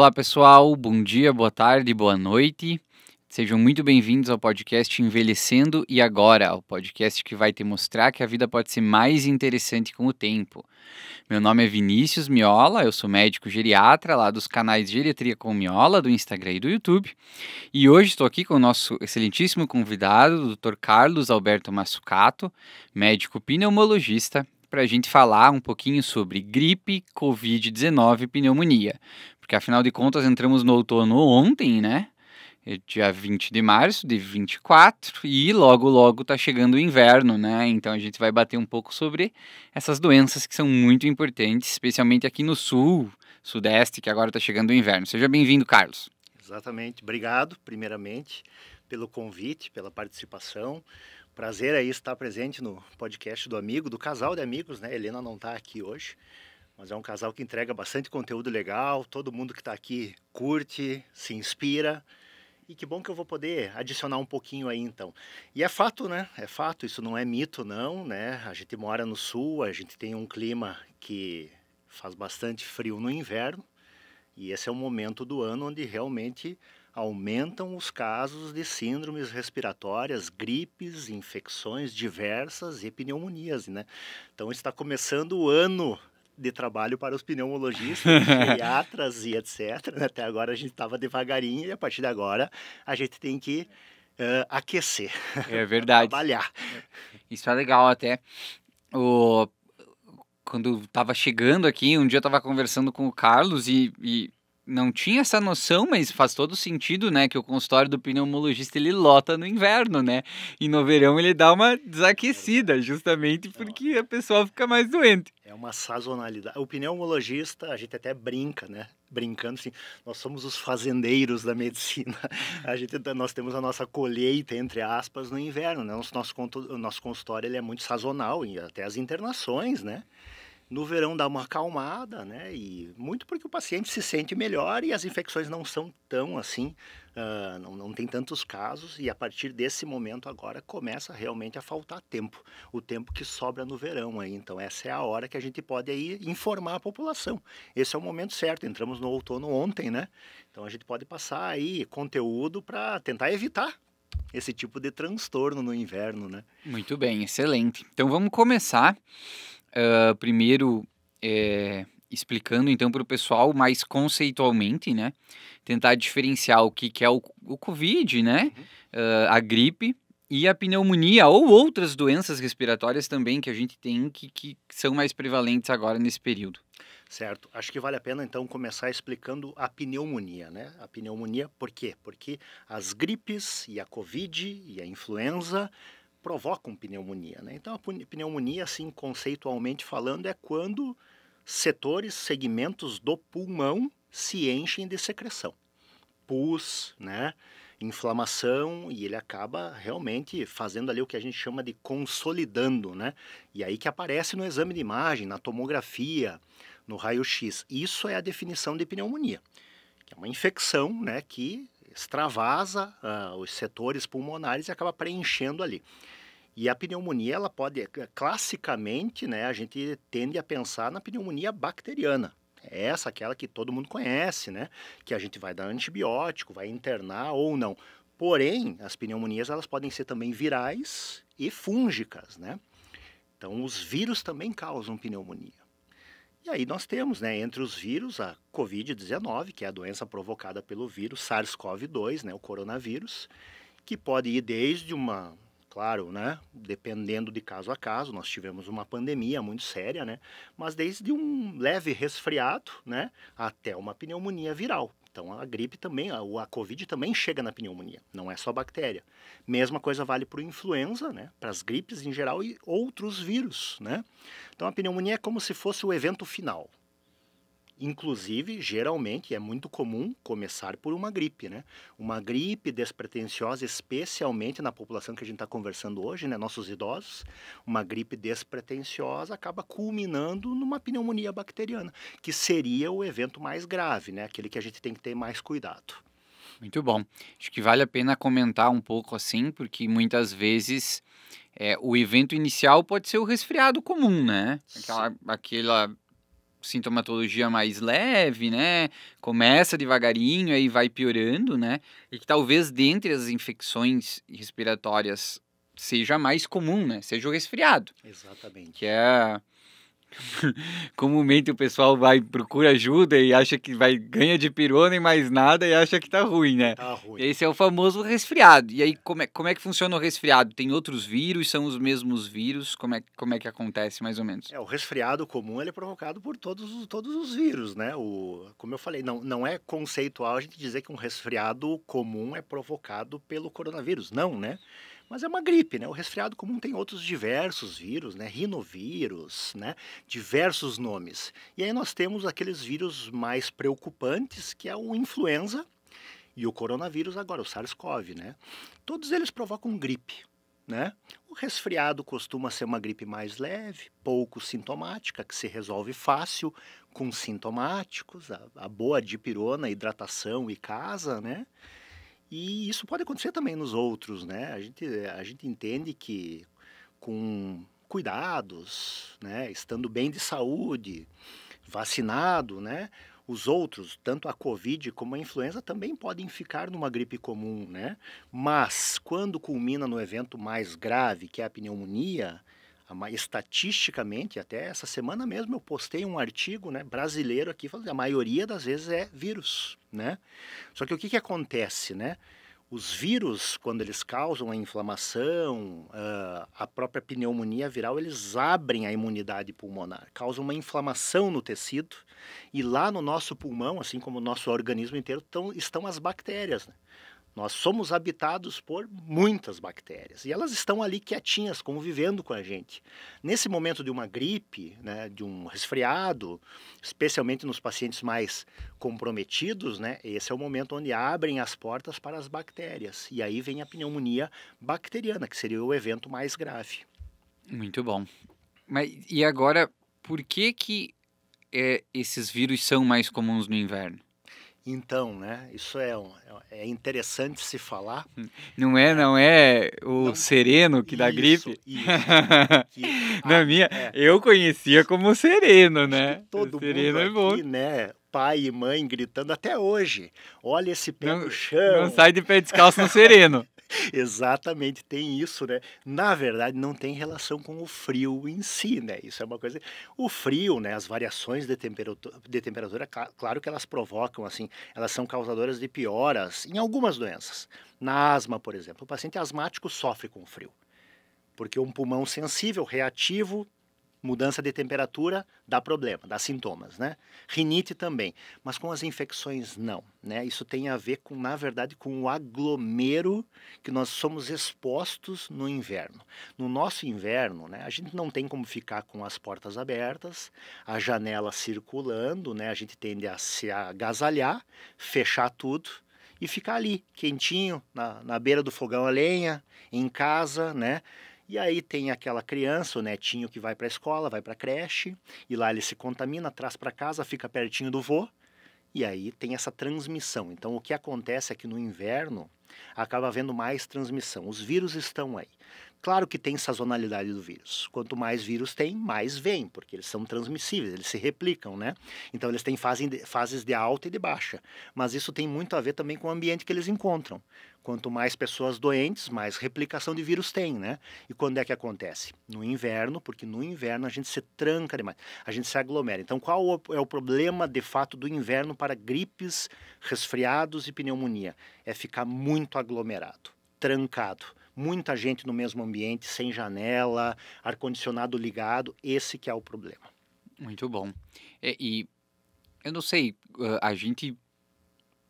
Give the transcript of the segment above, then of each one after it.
Olá pessoal, bom dia, boa tarde, boa noite. Sejam muito bem-vindos ao podcast Envelhecendo e Agora, o podcast que vai te mostrar que a vida pode ser mais interessante com o tempo. Meu nome é Vinícius Miola, eu sou médico geriatra lá dos canais Geriatria com Miola, do Instagram e do YouTube. E hoje estou aqui com o nosso excelentíssimo convidado, o Dr. Carlos Alberto Massucato, médico pneumologista, para a gente falar um pouquinho sobre gripe, Covid-19 e pneumonia. Porque afinal de contas entramos no outono ontem, né? Dia 20 de março de 24 e logo tá chegando o inverno, né? Então a gente vai bater um pouco sobre essas doenças que são muito importantes, especialmente aqui no sul, sudeste, que agora está chegando o inverno. Seja bem-vindo, Carlos. Exatamente. Obrigado, primeiramente, pelo convite, pela participação. Prazer aí estar presente no podcast do amigo, do casal de amigos, né? Helena não está aqui hoje, mas é um casal que entrega bastante conteúdo legal. Todo mundo que está aqui curte, se inspira. E que bom que eu vou poder adicionar um pouquinho aí, então. E é fato, né? É fato, isso não é mito, não, né? A gente mora no sul, a gente tem um clima que faz bastante frio no inverno. E esse é o momento do ano onde realmente aumentam os casos de síndromes respiratórias, gripes, infecções diversas e pneumonias, né? Então está começando o ano de trabalho para os pneumologistas, geriatras e etc. Até agora a gente estava devagarinho e a partir de agora a gente tem que aquecer. É verdade. Trabalhar. Isso é legal até. Quando estava chegando aqui, um dia eu estava conversando com o Carlos e não tinha essa noção, mas faz todo sentido, né? Que o consultório do pneumologista ele lota no inverno, né? E no verão ele dá uma desaquecida, justamente porque a pessoa fica mais doente. É uma sazonalidade. O pneumologista, a gente até brinca, né? Brincando assim, nós somos os fazendeiros da medicina. Nós temos a nossa colheita, entre aspas, no inverno, né? O nosso consultório ele é muito sazonal, e até as internações, né? No verão dá uma acalmada, né? E muito porque o paciente se sente melhor e as infecções não são tão assim, não tem tantos casos. E a partir desse momento agora começa realmente a faltar tempo, o tempo que sobra no verão aí. Então essa é a hora que a gente pode aí informar a população. Esse é o momento certo. Entramos no outono ontem, né? Então a gente pode passar aí conteúdo para tentar evitar esse tipo de transtorno no inverno, né? Muito bem, excelente. Então vamos começar. Primeiro, explicando então para o pessoal mais conceitualmente, né? Tentar diferenciar o que é o Covid, né? A gripe e a pneumonia ou outras doenças respiratórias também que a gente tem que são mais prevalentes agora nesse período. Certo. Acho que vale a pena então começar explicando a pneumonia, né? A pneumonia, por quê? Porque as gripes e a Covid e a influenza provocam pneumonia, né? Então a pneumonia, assim, conceitualmente falando, é quando setores, segmentos do pulmão se enchem de secreção. Pus, né? Inflamação, e ele acaba realmente fazendo ali o que a gente chama de consolidando, né? E aí que aparece no exame de imagem, na tomografia, no raio-x. Isso é a definição de pneumonia, que é uma infecção, né, que extravasa os setores pulmonares e acaba preenchendo ali. E a pneumonia, ela pode, classicamente, né, a gente tende a pensar na pneumonia bacteriana. É essa, aquela que todo mundo conhece, né, que a gente vai dar antibiótico, vai internar ou não. Porém, as pneumonias, elas podem ser também virais e fúngicas, né? Então, os vírus também causam pneumonia. E aí nós temos, né, entre os vírus, a Covid-19, que é a doença provocada pelo vírus SARS-CoV-2, né, o coronavírus, que pode ir desde uma, claro, né, dependendo de caso a caso, nós tivemos uma pandemia muito séria, né, mas desde um leve resfriado, né, até uma pneumonia viral. Então a gripe também, a Covid também chega na pneumonia, não é só bactéria. Mesma coisa vale para o influenza, né, para as gripes em geral e outros vírus, né. Então a pneumonia é como se fosse o evento final. Inclusive, geralmente, é muito comum começar por uma gripe, né? Uma gripe despretensiosa, especialmente na população que a gente está conversando hoje, né? Nossos idosos. Uma gripe despretensiosa acaba culminando numa pneumonia bacteriana, que seria o evento mais grave, né? Aquele que a gente tem que ter mais cuidado. Muito bom. Acho que vale a pena comentar um pouco assim, porque muitas vezes o evento inicial pode ser o resfriado comum, né? Aquela sintomatologia mais leve, né? Começa devagarinho, aí vai piorando, né? E que talvez dentre as infecções respiratórias seja mais comum, né? Seja o resfriado, Exatamente. que é comumente o pessoal procura ajuda e acha que ganha de pirona e mais nada e acha que tá ruim, né? Tá ruim. Esse é o famoso resfriado. E aí, como é que funciona o resfriado? Tem outros vírus? São os mesmos vírus? Como é que acontece, mais ou menos? O resfriado comum ele é provocado por todos os vírus, né? Como eu falei, não é conceitual a gente dizer que um resfriado comum é provocado pelo coronavírus, não, né? Mas é uma gripe, né? O resfriado comum tem outros diversos vírus, né? Rinovírus, né? Diversos nomes. E aí nós temos aqueles vírus mais preocupantes, que é o influenza e o coronavírus agora, o SARS-CoV, né? Todos eles provocam gripe, né? O resfriado costuma ser uma gripe mais leve, pouco sintomática, que se resolve fácil com sintomáticos, a boa dipirona, hidratação e casa, né? E isso pode acontecer também nos outros, né? A gente entende que com cuidados, né? Estando bem de saúde, vacinado, né? Os outros, tanto a Covid como a influenza, também podem ficar numa gripe comum, né? Mas quando culmina no evento mais grave, que é a pneumonia, estatisticamente, até essa semana mesmo eu postei um artigo, né, brasileiro aqui, falando que a maioria das vezes é vírus, né? Só que o que acontece, né? Os vírus, quando eles causam a inflamação, a própria pneumonia viral, eles abrem a imunidade pulmonar, causam uma inflamação no tecido, e lá no nosso pulmão, assim como no nosso organismo inteiro, estão as bactérias, né? Nós somos habitados por muitas bactérias e elas estão ali quietinhas, convivendo com a gente. Nesse momento de uma gripe, né, de um resfriado, especialmente nos pacientes mais comprometidos, né, esse é o momento onde abrem as portas para as bactérias. E aí vem a pneumonia bacteriana, que seria o evento mais grave. Muito bom. E agora, por que esses vírus são mais comuns no inverno? Então, né, isso é interessante se falar. Não é o Não, sereno que dá gripe? Isso. Na minha, eu conhecia como sereno, né? Todo o sereno mundo é bom. aqui, né, pai e mãe gritando até hoje, olha esse pé no chão. Não sai de pé descalço no sereno. Exatamente, tem isso, né? Na verdade, não tem relação com o frio em si, né? Isso é uma coisa. O frio, né? As variações de temperatura, claro que elas provocam, assim, elas são causadoras de pioras em algumas doenças. Na asma, por exemplo, o paciente asmático sofre com o frio, porque um pulmão sensível, reativo, mudança de temperatura dá problema, dá sintomas, né? Rinite também, mas com as infecções não, né? Isso tem a ver com, na verdade, com o aglomero que nós somos expostos no inverno. No nosso inverno, né, a gente não tem como ficar com as portas abertas, a janela circulando, né? A gente tende a se agasalhar, fechar tudo e ficar ali, quentinho, na beira do fogão a lenha, em casa, né? E aí tem aquela criança, o netinho que vai para a escola, vai para a creche, e lá ele se contamina, traz para casa, fica pertinho do vô, e aí tem essa transmissão. Então o que acontece é que no inverno acaba havendo mais transmissão. Os vírus estão aí. Claro que tem sazonalidade do vírus. Quanto mais vírus tem, mais vem, porque eles são transmissíveis, eles se replicam, né? Então eles têm fases de alta e de baixa. Mas isso tem muito a ver também com o ambiente que eles encontram. Quanto mais pessoas doentes, mais replicação de vírus tem, né? E quando é que acontece? No inverno, porque no inverno a gente se tranca demais, a gente se aglomera. Então qual é o problema de fato do inverno para gripes, resfriados e pneumonia? É ficar muito aglomerado, trancado. Muita gente no mesmo ambiente, sem janela, ar-condicionado ligado, esse que é o problema. Muito bom. E eu não sei, a gente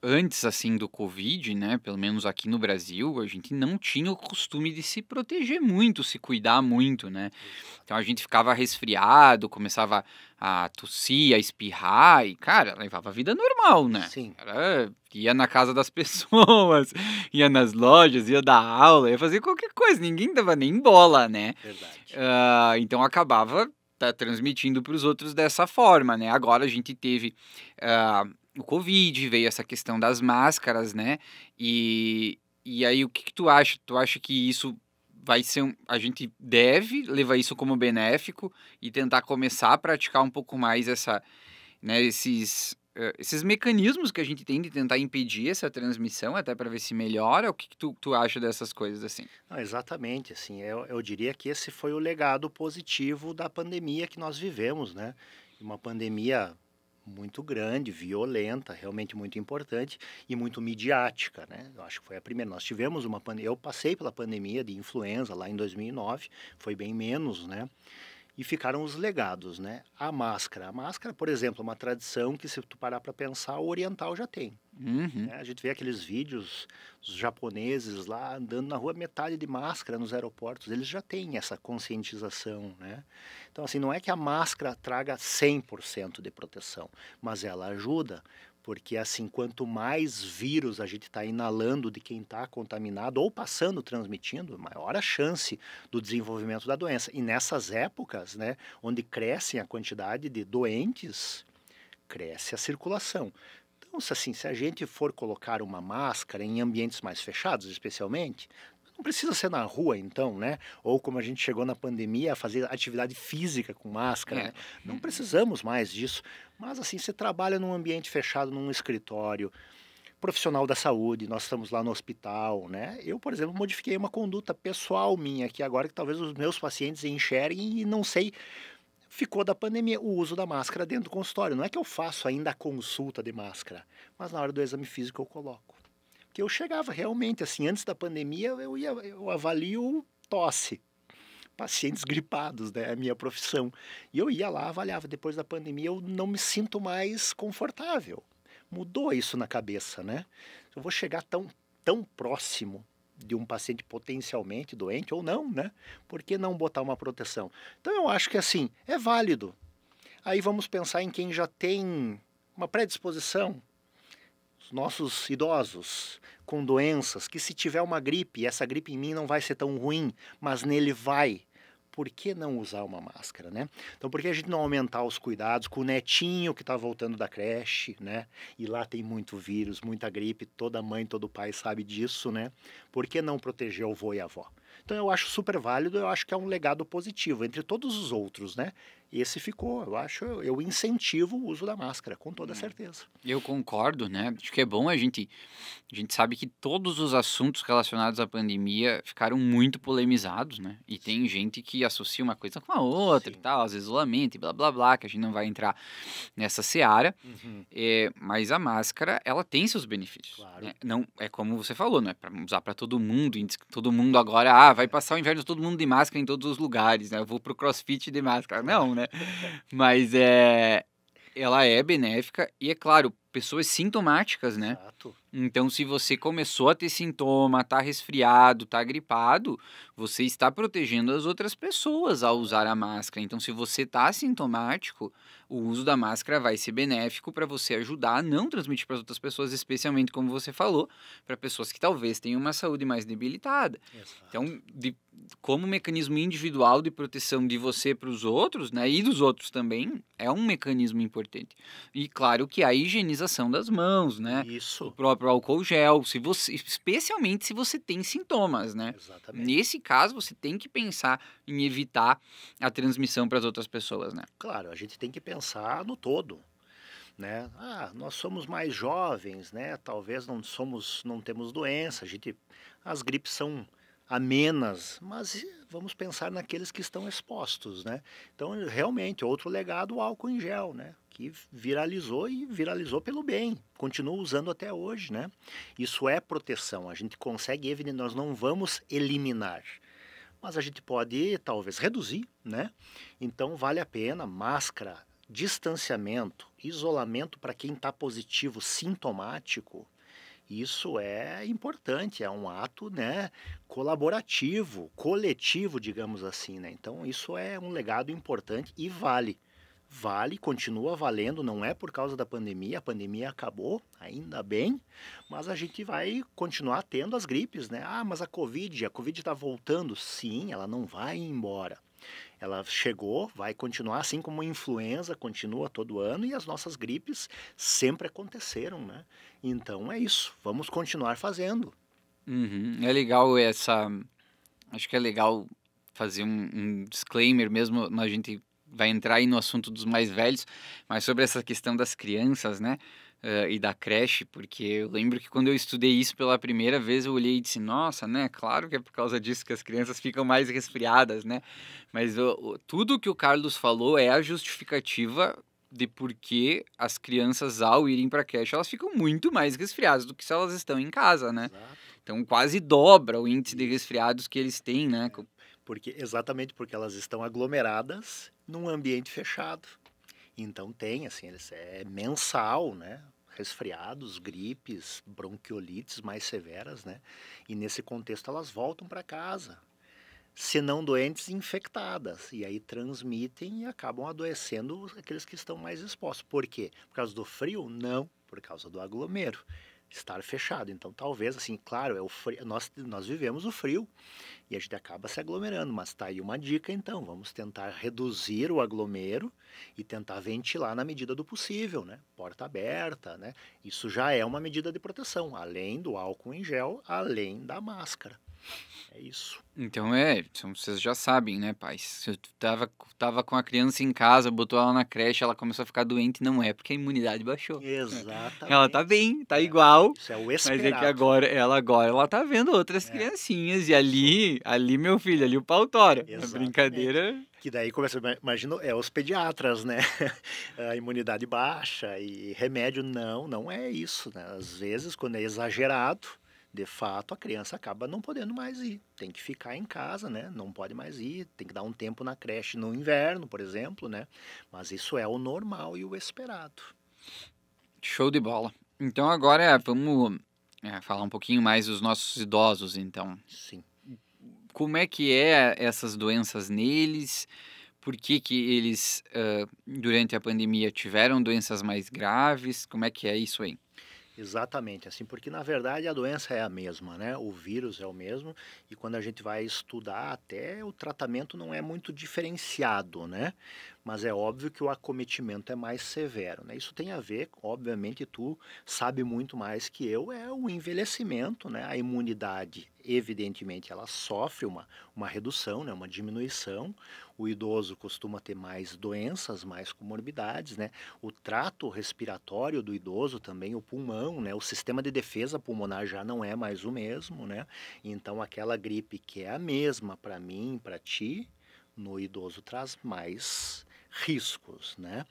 antes assim do Covid, né, pelo menos aqui no Brasil, a gente não tinha o costume de se proteger muito, se cuidar muito, né? Então a gente ficava resfriado, começava a tossir, a espirrar e, cara, levava a vida normal, né? Sim. Ia na casa das pessoas, ia nas lojas, ia dar aula, ia fazer qualquer coisa, ninguém dava nem bola, né? Verdade. Então acabava transmitindo para os outros dessa forma, né? Agora a gente teve o Covid, veio essa questão das máscaras, né? E aí o que tu acha? Tu acha que isso vai ser a gente deve levar isso como benéfico e tentar começar a praticar um pouco mais esses mecanismos que a gente tem de tentar impedir essa transmissão, até para ver se melhora. O que que tu acha dessas coisas assim? Não, exatamente, assim, eu diria que esse foi o legado positivo da pandemia que nós vivemos, né? Uma pandemia muito grande, violenta, realmente muito importante e muito midiática, né? Eu acho que foi a primeira. Nós tivemos uma pandemia, eu passei pela pandemia de influenza lá em 2009, foi bem menos, né? E ficaram os legados, né? A máscara, por exemplo, é uma tradição que, se tu parar para pensar, o oriental já tem, Uhum. né? A gente vê aqueles vídeos dos japoneses lá andando na rua, metade de máscara nos aeroportos, eles já têm essa conscientização, né? Então, assim, não é que a máscara traga 100% de proteção, mas ela ajuda, porque, assim, quanto mais vírus a gente está inalando de quem está contaminado ou passando, transmitindo, maior a chance do desenvolvimento da doença. E nessas épocas, né, onde cresce a quantidade de doentes, cresce a circulação. Então, assim, se a gente for colocar uma máscara em ambientes mais fechados, especialmente, não precisa ser na rua, então, né? Ou como a gente chegou na pandemia a fazer atividade física com máscara, É. né? Não precisamos mais disso. Mas, assim, você trabalha num ambiente fechado, num escritório, profissional da saúde, nós estamos lá no hospital, né? Eu, por exemplo, modifiquei uma conduta pessoal minha aqui agora que talvez os meus pacientes enxerguem e não sei. Ficou da pandemia o uso da máscara dentro do consultório. Não é que eu faço ainda a consulta de máscara, mas na hora do exame físico eu coloco. Porque eu chegava realmente, assim, antes da pandemia, eu avalio tosse, pacientes gripados, né? É a minha profissão. E eu ia lá, avaliava. Depois da pandemia, eu não me sinto mais confortável. Mudou isso na cabeça, né? Eu vou chegar tão próximo de um paciente potencialmente doente ou não, né? Por que não botar uma proteção? Então eu acho que assim, é válido. Aí vamos pensar em quem já tem uma predisposição, os nossos idosos com doenças, que se tiver uma gripe, essa gripe em mim não vai ser tão ruim, mas nele vai. Por que não usar uma máscara, né? Então, por que a gente não aumentar os cuidados com o netinho que está voltando da creche, né? E lá tem muito vírus, muita gripe, toda mãe, todo pai sabe disso, né? Por que não proteger o avô e a avó? Então, eu acho super válido, eu acho que é um legado positivo entre todos os outros, né? Esse ficou, eu incentivo o uso da máscara, com toda certeza. Eu concordo, né? Acho que é bom a gente sabe que todos os assuntos relacionados à pandemia ficaram muito polemizados, né? E tem gente que associa uma coisa com a outra e Sim. tal, às vezes isolamento e blá blá blá, que a gente não vai entrar nessa seara. Uhum. Mas a máscara, ela tem seus benefícios, Claro. né? Não é como você falou, não é para usar para todo mundo, e diz que todo mundo agora, vai passar o inverno todo mundo de máscara em todos os lugares, né? Eu vou pro CrossFit de máscara. Não, né? Mas ela é benéfica e, é claro, pessoas sintomáticas, né? Exato. Então, se você começou a ter sintoma, tá resfriado, tá gripado, você está protegendo as outras pessoas ao usar a máscara. Então, se você tá sintomático, o uso da máscara vai ser benéfico para você ajudar a não transmitir para as outras pessoas, especialmente como você falou, para pessoas que talvez tenham uma saúde mais debilitada. Exato. Então, como mecanismo individual de proteção de você para os outros, né, e dos outros também, é um mecanismo importante. E claro que a higienização das mãos, né? O Isso. próprio álcool gel, se você, especialmente se você tem sintomas, né? Exatamente. Nesse caso, você tem que pensar em evitar a transmissão para as outras pessoas, né? Claro, a gente tem que pensar no todo, né? Nós somos mais jovens, né? Talvez não temos doença, as gripes são amenas, mas vamos pensar naqueles que estão expostos, né? Então, realmente, outro legado, o álcool em gel, né? Que viralizou e viralizou pelo bem, continua usando até hoje, né? Isso é proteção, a gente consegue evitar, nós não vamos eliminar, mas a gente pode talvez reduzir, né? Então vale a pena máscara, distanciamento, isolamento para quem está positivo, sintomático. Isso é importante, é um ato, né, colaborativo, coletivo, digamos assim, né? Então isso é um legado importante e vale. Vale, continua valendo, não é por causa da pandemia, a pandemia acabou, ainda bem, mas a gente vai continuar tendo as gripes, né? Mas a Covid está voltando. Sim, ela não vai embora. Ela chegou, vai continuar, assim como a influenza continua todo ano e as nossas gripes sempre aconteceram, né? Então é isso, vamos continuar fazendo. Uhum. É legal acho que é legal fazer um disclaimer mesmo, a gente vai entrar aí no assunto dos mais velhos, mas sobre essa questão das crianças, né, e da creche, porque eu lembro que quando eu estudei isso pela primeira vez, eu olhei e disse, nossa, né, claro que é por causa disso que as crianças ficam mais resfriadas, né, mas tudo que o Carlos falou é a justificativa de por que as crianças, ao irem para a creche, elas ficam muito mais resfriadas do que se elas estão em casa, né? Exato. Então, quase dobra o índice de resfriados que eles têm, né? Exatamente porque elas estão aglomeradas num ambiente fechado. Então tem, assim, é mensal, né? Resfriados, gripes, bronquiolites mais severas, né? E nesse contexto elas voltam para casa, se não doentes, infectadas. E aí transmitem e acabam adoecendo aqueles que estão mais expostos. Por quê? Por causa do frio? Não, por causa do aglomero. Estar fechado. Então, talvez, assim, claro, é o frio, nós vivemos o frio e a gente acaba se aglomerando, mas está aí uma dica, então, vamos tentar reduzir o aglomero e tentar ventilar na medida do possível, né? Porta aberta, né? Isso já é uma medida de proteção, além do álcool em gel, além da máscara. É isso. Então vocês já sabem, né, pais? Se tu tava com a criança em casa, botou ela na creche, ela começou a ficar doente, não é porque a imunidade baixou. Exatamente. Ela tá bem, tá igual. Isso é o Mas é que esperado. agora ela tá vendo outras criancinhas e ali meu filho, ali o pau tora. A brincadeira. Que daí começa, imagina, os pediatras, né? A imunidade baixa e remédio, não é isso, né? Às vezes, quando é exagerado, de fato, a criança acaba não podendo mais ir. Tem que ficar em casa, né? Não pode mais ir, tem que dar um tempo na creche no inverno, por exemplo, né? Mas isso é o normal e o esperado. Show de bola. Então agora vamos falar um pouquinho mais dos nossos idosos, então. Sim. Como é que é essas doenças neles? Por que eles, durante a pandemia, tiveram doenças mais graves? Como é que é isso aí? Exatamente, assim, porque na verdade a doença é a mesma, né? O vírus é o mesmo e quando a gente vai estudar até o tratamento não é muito diferenciado, né? Mas é óbvio que o acometimento é mais severo, né? Isso tem a ver, obviamente, tu sabe muito mais que eu, é o envelhecimento, né? A imunidade, evidentemente, ela sofre uma redução, né? Uma diminuição. O idoso costuma ter mais doenças, mais comorbidades, né? O trato respiratório do idoso também, o pulmão, né? O sistema de defesa pulmonar já não é mais o mesmo, né? Então aquela gripe que é a mesma para mim, para ti, no idoso traz mais riscos, né?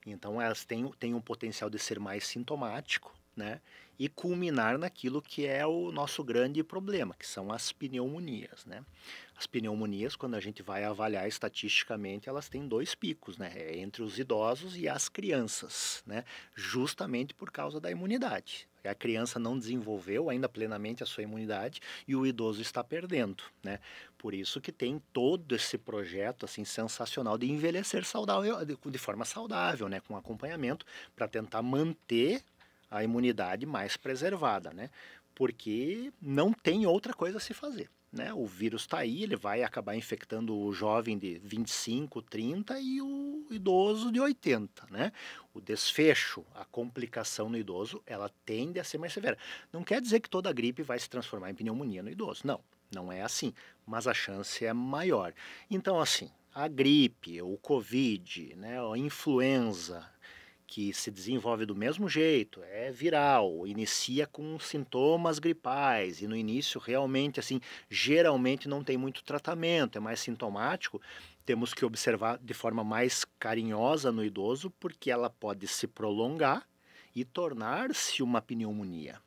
Então elas têm um potencial de ser mais sintomático, né? E culminar naquilo que é o nosso grande problema, que são as pneumonias, né? As pneumonias, quando a gente vai avaliar estatisticamente, elas têm dois picos, né? É entre os idosos e as crianças, né? Justamente por causa da imunidade. A criança não desenvolveu ainda plenamente a sua imunidade e o idoso está perdendo, né? Por isso que tem todo esse projeto assim sensacional de envelhecer saudável, de forma saudável, né? Com acompanhamento, para tentar manter a imunidade mais preservada, né? Porque não tem outra coisa a se fazer, né? O vírus está aí, ele vai acabar infectando o jovem de 25, 30 e o idoso de 80, né? O desfecho, a complicação no idoso, ela tende a ser mais severa. Não quer dizer que toda gripe vai se transformar em pneumonia no idoso, não é assim, mas a chance é maior. Então, assim, a gripe, o Covid, né, a influenza, que se desenvolve do mesmo jeito, é viral, inicia com sintomas gripais e no início realmente assim, geralmente não tem muito tratamento, é mais sintomático, temos que observar de forma mais carinhosa no idoso porque ela pode se prolongar e tornar-se uma pneumonia,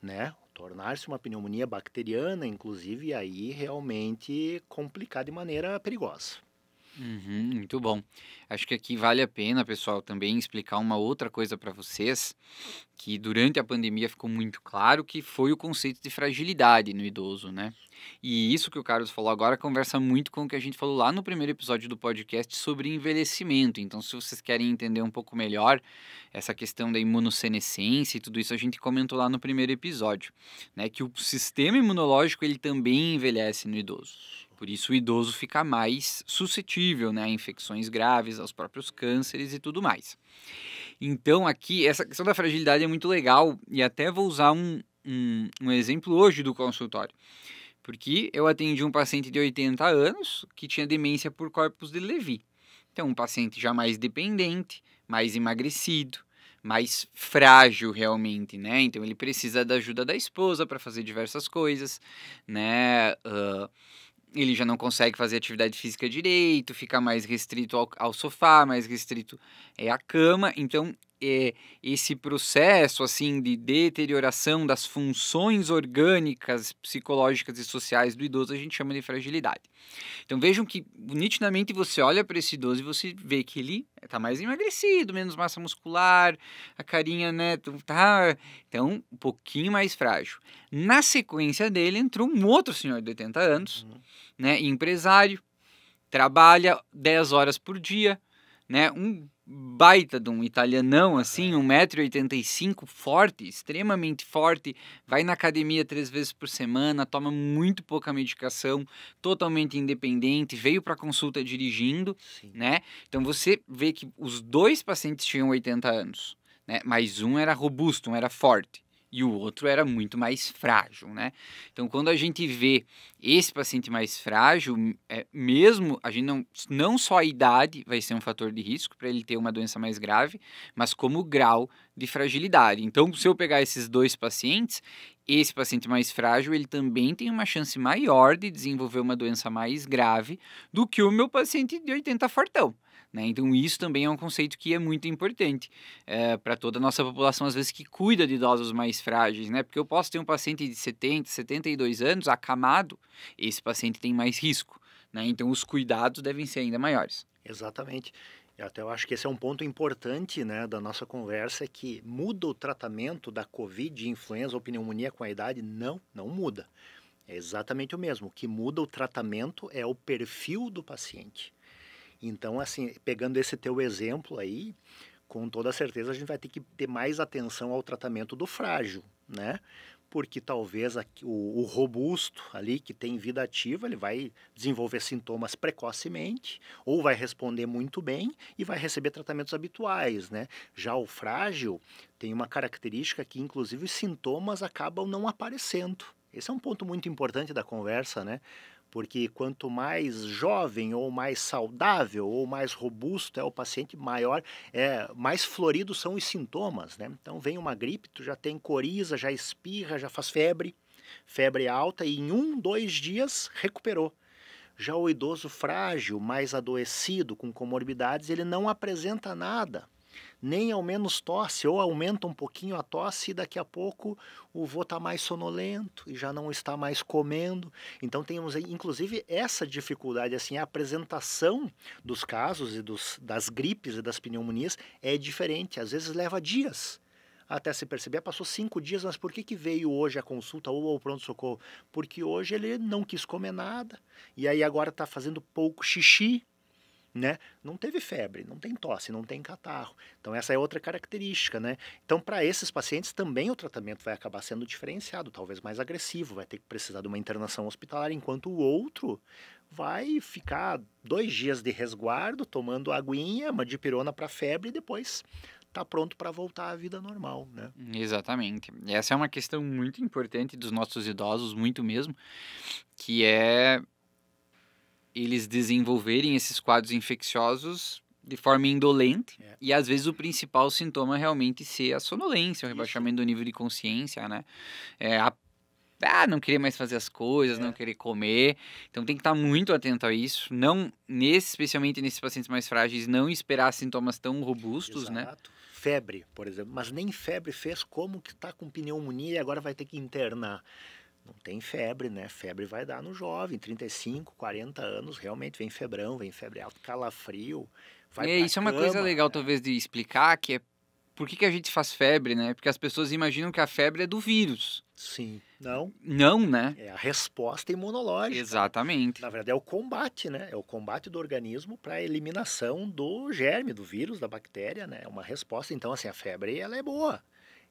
né? Tornar-se uma pneumonia bacteriana, inclusive, e aí realmente complicar de maneira perigosa. Muito bom. Acho que aqui vale a pena, pessoal, também explicar uma outra coisa para vocês, que durante a pandemia ficou muito claro que foi o conceito de fragilidade no idoso, né? E isso que o Carlos falou agora conversa muito com o que a gente falou lá no primeiro episódio do podcast sobre envelhecimento. Então, se vocês querem entender um pouco melhor essa questão da imunossenescência e tudo isso, a gente comentou lá no primeiro episódio, né? Que o sistema imunológico ele também envelhece no idoso. Por isso o idoso fica mais suscetível, né, a infecções graves, aos próprios cânceres e tudo mais. Então aqui, essa questão da fragilidade é muito legal e até vou usar um exemplo hoje do consultório. Porque eu atendi um paciente de 80 anos que tinha demência por corpus de Levy. Então, um paciente já mais dependente, mais emagrecido, mais frágil realmente, né? Então, ele precisa da ajuda da esposa para fazer diversas coisas, né? Ele já não consegue fazer atividade física direito, fica mais restrito ao sofá, mais restrito à cama. Então, esse processo assim de deterioração das funções orgânicas, psicológicas e sociais do idoso a gente chama de fragilidade. Então vejam que nitidamente você olha para esse idoso e você vê que ele está mais emagrecido, menos massa muscular, a carinha, né, tá, então um pouquinho mais frágil. Na sequência dele entrou um outro senhor de 80 anos, né, empresário, trabalha 10 horas por dia, né, um baita de um italianão, assim, 1,85 m, forte, extremamente forte, vai na academia 3 vezes por semana, toma muito pouca medicação, totalmente independente, veio para consulta dirigindo, né? Então você vê que os dois pacientes tinham 80 anos, né? Mas um era robusto, um era forte. E o outro era muito mais frágil, né? Então, quando a gente vê esse paciente mais frágil, mesmo a gente não só a idade vai ser um fator de risco para ele ter uma doença mais grave, mas como o grau de fragilidade. Então, se eu pegar esses dois pacientes, esse paciente mais frágil, ele também tem uma chance maior de desenvolver uma doença mais grave do que o meu paciente de 80 fortão. Né? Então, isso também é um conceito que é muito importante para toda a nossa população, às vezes, que cuida de idosos mais frágeis, né? Porque eu posso ter um paciente de 70, 72 anos, acamado, esse paciente tem mais risco, né? Então, os cuidados devem ser ainda maiores. Exatamente. Eu acho que esse é um ponto importante, né, da nossa conversa, é que muda o tratamento da Covid, influenza ou pneumonia com a idade? Não muda. É exatamente o mesmo. O que muda o tratamento é o perfil do paciente. Então, assim, pegando esse teu exemplo aí, com toda certeza a gente vai ter que ter mais atenção ao tratamento do frágil, né? Porque talvez o robusto ali, que tem vida ativa, ele vai desenvolver sintomas precocemente, ou vai responder muito bem e vai receber tratamentos habituais, né? Já o frágil tem uma característica que, inclusive, os sintomas acabam não aparecendo. Esse é um ponto muito importante da conversa, né? Porque quanto mais jovem ou mais saudável ou mais robusto é o paciente, mais floridos são os sintomas, né? Então vem uma gripe, tu já tem coriza, já espirra, já faz febre alta e em 2 dias recuperou. Já o idoso frágil, mais adoecido, com comorbidades, ele não apresenta nada. Nem ao menos tosse, ou aumenta um pouquinho a tosse e daqui a pouco o vô está mais sonolento e já não está mais comendo. Então temos inclusive essa dificuldade, assim, a apresentação dos casos e das gripes e das pneumonias é diferente, às vezes leva dias até se perceber. Passou 5 dias, mas por que veio hoje a consulta ou ao pronto-socorro? Porque hoje ele não quis comer nada e aí agora está fazendo pouco xixi, né? Não teve febre, não tem tosse, não tem catarro. Então essa é outra característica, né? Então para esses pacientes também o tratamento vai acabar sendo diferenciado, talvez mais agressivo, vai ter que precisar de uma internação hospitalar, enquanto o outro vai ficar 2 dias de resguardo, tomando aguinha, uma dipirona para febre e depois tá pronto para voltar à vida normal, né? Exatamente. Essa é uma questão muito importante dos nossos idosos, muito mesmo, que é eles desenvolverem esses quadros infecciosos de forma indolente e às vezes o principal sintoma realmente ser a sonolência, o rebaixamento do nível de consciência, né? Não querer mais fazer as coisas, não querer comer. Então tem que estar muito atento a isso. Não, especialmente nesses pacientes mais frágeis, não esperar sintomas tão robustos, Exato. né? Febre, por exemplo, mas nem febre fez, como que tá com pneumonia e agora vai ter que internar? Não tem febre, né? Febre vai dar no jovem, 35, 40 anos, realmente vem febrão, vem febre alta, calafrio, vai pra Isso é uma coisa cama, legal, né? talvez, de explicar, que é por que a gente faz febre, né? Porque as pessoas imaginam que a febre é do vírus. Sim, não, Não, né? é a resposta imunológica. Exatamente. Na verdade é o combate, né? É o combate do organismo para a eliminação do germe, do vírus, da bactéria, né? É uma resposta. Então, assim, a febre, ela é boa.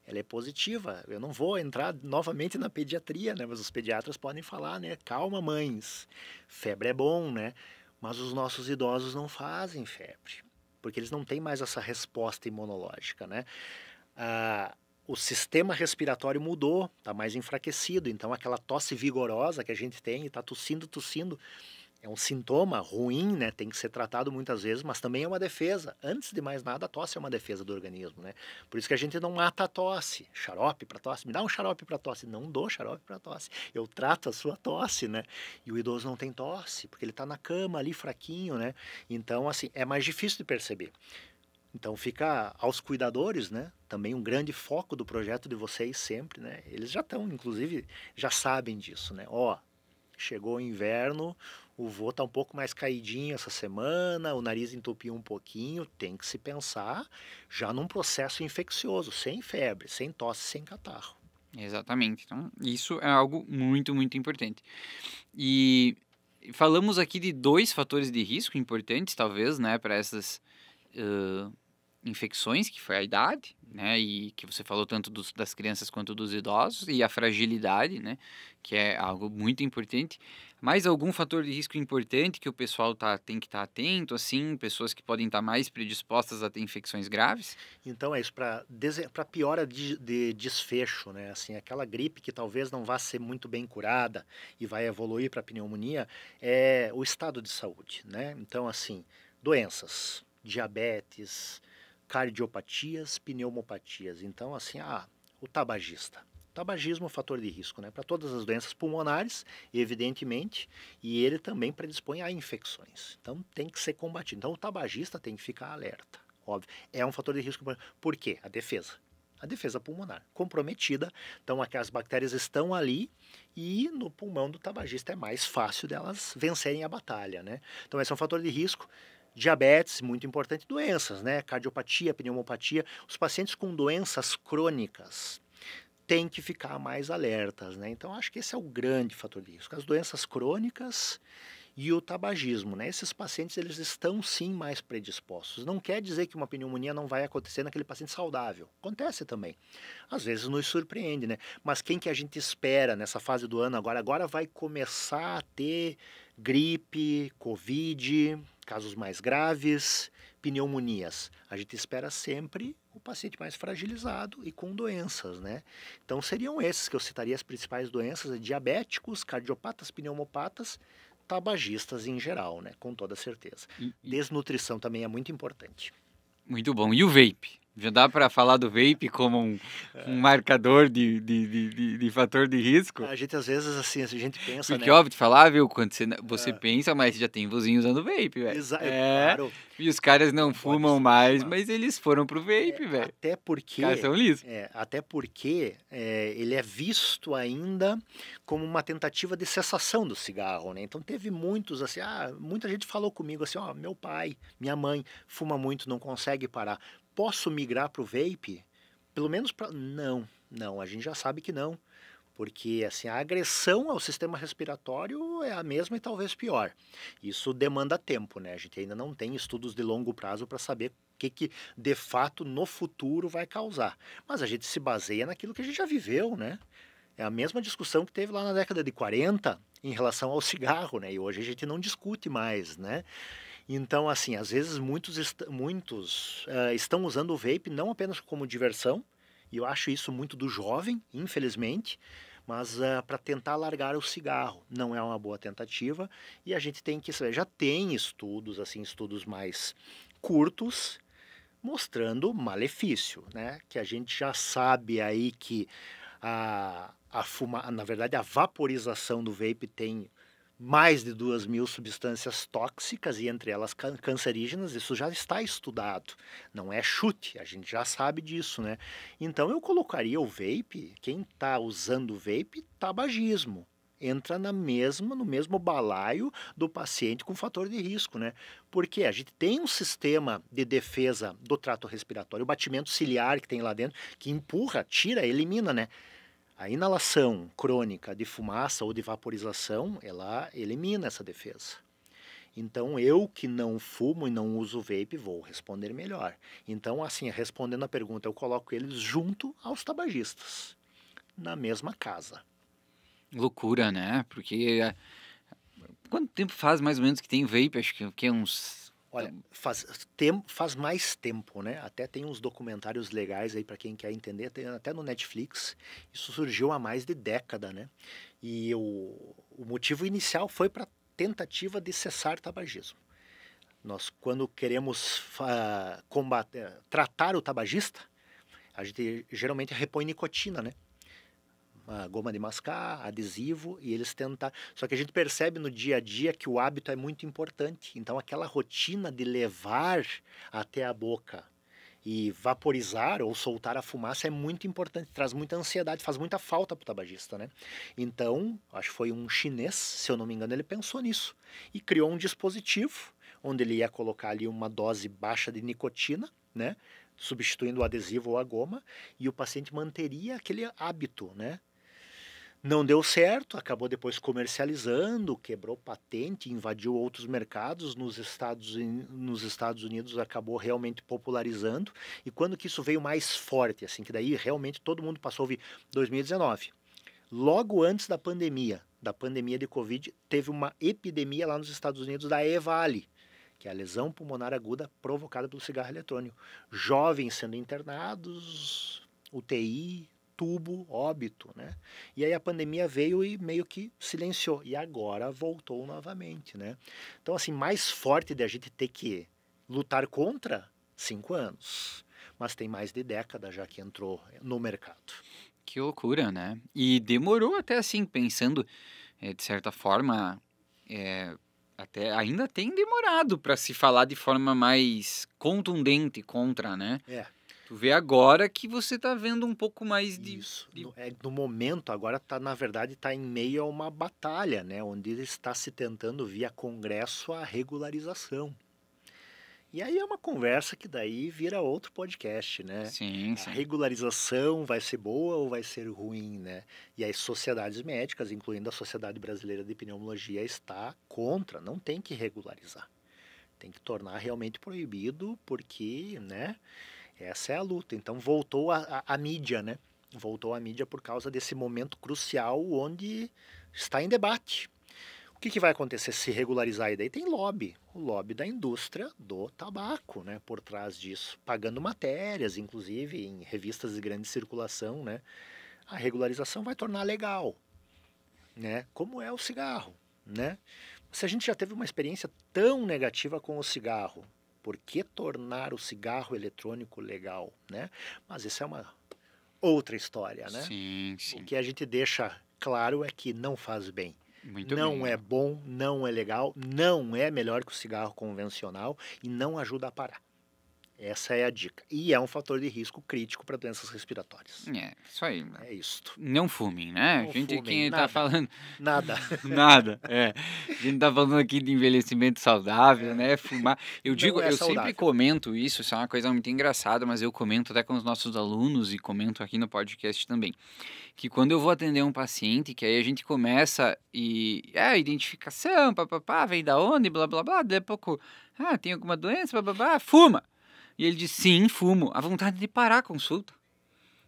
Ela é positiva. Eu não vou entrar novamente na pediatria, né? Mas os pediatras podem falar, né? Calma, mães. Febre é bom, né? Mas os nossos idosos não fazem febre, porque eles não têm mais essa resposta imunológica, né? o sistema respiratório mudou, está mais enfraquecido, então aquela tosse vigorosa que a gente tem, está tossindo, é um sintoma ruim, né? Tem que ser tratado muitas vezes, mas também é uma defesa. Antes de mais nada, a tosse é uma defesa do organismo, né? Por isso que a gente não mata a tosse. Xarope para tosse, me dá um xarope para tosse. Não dou xarope para tosse. Eu trato a sua tosse, né? E o idoso não tem tosse, porque ele está na cama ali fraquinho, né? Então, assim, é mais difícil de perceber. Então fica aos cuidadores, né? Também um grande foco do projeto de vocês sempre, né? Eles já estão, inclusive, já sabem disso, né? Ó, chegou o inverno, o vô está um pouco mais caidinho essa semana, o nariz entupiu um pouquinho, tem que se pensar já num processo infeccioso, sem febre, sem tosse, sem catarro. Exatamente. Então, isso é algo muito, muito importante. E falamos aqui de 2 fatores de risco importantes, talvez, né, para essas infecções, que foi a idade, né, e que você falou tanto das crianças quanto dos idosos, e a fragilidade, né, que é algo muito importante. Mais algum fator de risco importante que o pessoal tem que estar atento, assim, pessoas que podem estar mais predispostas a ter infecções graves? Então é isso, para piora de desfecho, né? Assim, aquela gripe que talvez não vá ser muito bem curada e vai evoluir para pneumonia, é o estado de saúde, né? Então, assim, doenças, diabetes, cardiopatias, pneumopatias. Então, assim, o tabagista. Tabagismo é um fator de risco, né? Para todas as doenças pulmonares, evidentemente, e ele também predispõe a infecções. Então, tem que ser combatido. Então, o tabagista tem que ficar alerta. Óbvio, é um fator de risco. Por quê? A defesa pulmonar comprometida, então aquelas bactérias estão ali e no pulmão do tabagista é mais fácil delas vencerem a batalha, né? Então esse é um fator de risco. Diabetes, muito importante, doenças, né? Cardiopatia, pneumopatia, os pacientes com doenças crônicas têm que ficar mais alertas, né? Então acho que esse é o grande fator de risco, as doenças crônicas e o tabagismo, né? Esses pacientes eles estão sim mais predispostos. Não quer dizer que uma pneumonia não vai acontecer naquele paciente saudável. Acontece também. Às vezes nos surpreende, né? Mas quem que a gente espera nessa fase do ano agora? Agora vai começar a ter gripe, covid, casos mais graves, pneumonias. A gente espera sempre o paciente mais fragilizado e com doenças, né? Então seriam esses que eu citaria as principais doenças: diabéticos, cardiopatas, pneumopatas, tabagistas em geral, né? Com toda certeza. Desnutrição também é muito importante. Muito bom. E o vape? Já dá para falar do vape como um marcador de fator de risco? A gente às vezes assim, a gente pensa, Porque né? óbvio, falar, viu, quando você pensa, mas já tem vozinho usando vape, velho. Claro, E os caras não pode fumam mais, subestimar. mas eles foram pro vape, velho. Até Os caras são lisos. porque ele é visto ainda como uma tentativa de cessação do cigarro, né? Então teve muitos assim, muita gente falou comigo assim, meu pai, minha mãe fuma muito, não consegue parar. Posso migrar pro vape? Pelo menos para não, a gente já sabe que não. Porque assim, a agressão ao sistema respiratório é a mesma e talvez pior. Isso demanda tempo, né? A gente ainda não tem estudos de longo prazo para saber o que de fato no futuro vai causar. Mas a gente se baseia naquilo que a gente já viveu, né? É a mesma discussão que teve lá na década de 40 em relação ao cigarro, né? E hoje a gente não discute mais, né? Então, assim, às vezes muitos estão usando o vape não apenas como diversão, e eu acho isso muito do jovem, infelizmente, mas para tentar largar o cigarro não é uma boa tentativa, e a gente tem que saber, já tem estudos, assim, estudos mais curtos, mostrando malefício, né? Que a gente já sabe aí que na verdade a vaporização do vape tem mais de 2.000 substâncias tóxicas e entre elas cancerígenas. Isso já está estudado, não é chute, a gente já sabe disso, né? Então eu colocaria o vape, quem está usando o vape, tabagismo. Entra no mesmo balaio do paciente com fator de risco, né? Porque a gente tem um sistema de defesa do trato respiratório, o batimento ciliar que tem lá dentro, que empurra, tira, elimina, né? A inalação crônica de fumaça ou de vaporização, ela elimina essa defesa. Então, eu que não fumo e não uso vape, vou responder melhor. Então, assim, respondendo a pergunta, eu coloco eles junto aos tabagistas, na mesma casa. Loucura, né? Porque quanto tempo faz mais ou menos que tem vape? Acho que uns Olha, faz mais tempo, né? Até tem uns documentários legais aí para quem quer entender, tem até no Netflix. Isso surgiu há mais de década, né? E o motivo inicial foi para tentativa de cessar tabagismo. Nós, quando queremos tratar o tabagista, a gente geralmente repõe nicotina, né? A goma de mascar, adesivo, e eles tentam. Só que a gente percebe no dia a dia que o hábito é muito importante. Então, aquela rotina de levar até a boca e vaporizar ou soltar a fumaça é muito importante, traz muita ansiedade, faz muita falta para o tabagista, né? Então, acho que foi um chinês, se eu não me engano, ele pensou nisso e criou um dispositivo onde ele ia colocar ali uma dose baixa de nicotina, né? Substituindo o adesivo ou a goma, e o paciente manteria aquele hábito, né? Não deu certo, acabou depois comercializando, quebrou patente, invadiu outros mercados, nos Estados Unidos acabou realmente popularizando. E quando que isso veio mais forte, assim, que daí realmente todo mundo passou a ouvir, 2019. Logo antes da pandemia de Covid, teve uma epidemia lá nos Estados Unidos da EVALI, que é a lesão pulmonar aguda provocada pelo cigarro eletrônico. Jovens sendo internados, UTI, tubo, óbito, né? E aí a pandemia veio e meio que silenciou. E agora voltou novamente, né? Então, assim, mais forte de a gente ter que lutar contra, 5 anos. Mas tem mais de década já que entrou no mercado. Que loucura, né? E demorou até assim, pensando, de certa forma, até ainda tem demorado para se falar de forma mais contundente contra, né? Tu vê agora que você tá vendo um pouco mais de... Isso. No momento, agora na verdade, está em meio a uma batalha, né? Onde está se tentando via Congresso a regularização. E aí é uma conversa que daí vira outro podcast, né? Sim, A sim. regularização vai ser boa ou vai ser ruim, né? E as sociedades médicas, incluindo a Sociedade Brasileira de Pneumologia, está contra, não tem que regularizar. Tem que tornar realmente proibido, porque, né? Essa é a luta. Então voltou a mídia, né? Voltou a mídia por causa desse momento crucial onde está em debate. O que vai acontecer se regularizar? E daí tem lobby, o lobby da indústria do tabaco, né? Por trás disso, pagando matérias, inclusive em revistas de grande circulação, né? A regularização vai tornar legal, né? Como é o cigarro, né? Se a gente já teve uma experiência tão negativa com o cigarro, por que tornar o cigarro eletrônico legal, né? Mas isso é uma outra história, né? Sim, O sim. que a gente deixa claro é que não faz bem. Muito Não bem. é bom, não é legal, não é melhor que o cigarro convencional e não ajuda a parar. Essa é a dica. E é um fator de risco crítico para doenças respiratórias. Isso aí. É isto. Não fumem, né? Não Gente, fumem, quem tá nada. falando... Nada. Nada, A gente tá falando aqui de envelhecimento saudável, né? Fumar. Eu Não digo, é eu sempre saudável. comento isso é uma coisa muito engraçada, mas eu comento até com os nossos alunos e comento aqui no podcast também. Que quando eu vou atender um paciente, que aí a gente começa identificação, papapá, vem da onde, blá blá blá, daí a pouco, tem alguma doença, bababá, fuma. E ele diz, sim, fumo. A vontade de parar a consulta.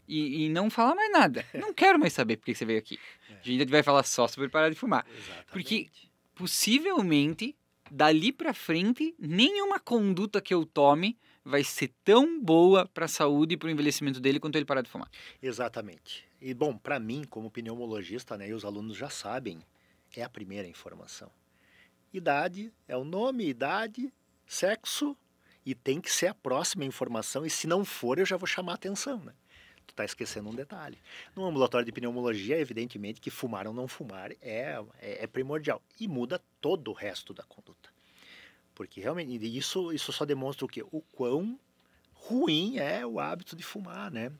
E não falar mais nada. Não quero mais saber por que você veio aqui. A gente vai falar só sobre parar de fumar. Exatamente. Porque, possivelmente, dali pra frente, nenhuma conduta que eu tome vai ser tão boa para a saúde e para o envelhecimento dele quanto ele parar de fumar. Exatamente. E, bom, para mim, como pneumologista, né, e os alunos já sabem, é a primeira informação. Idade, é o nome, idade, sexo, e tem que ser a próxima informação, e se não for, eu já vou chamar a atenção, né? Tu está esquecendo um detalhe. No ambulatório de pneumologia, evidentemente que fumar ou não fumar é primordial. E muda todo o resto da conduta. Porque realmente isso só demonstra o quê? O quão ruim é o hábito de fumar, né?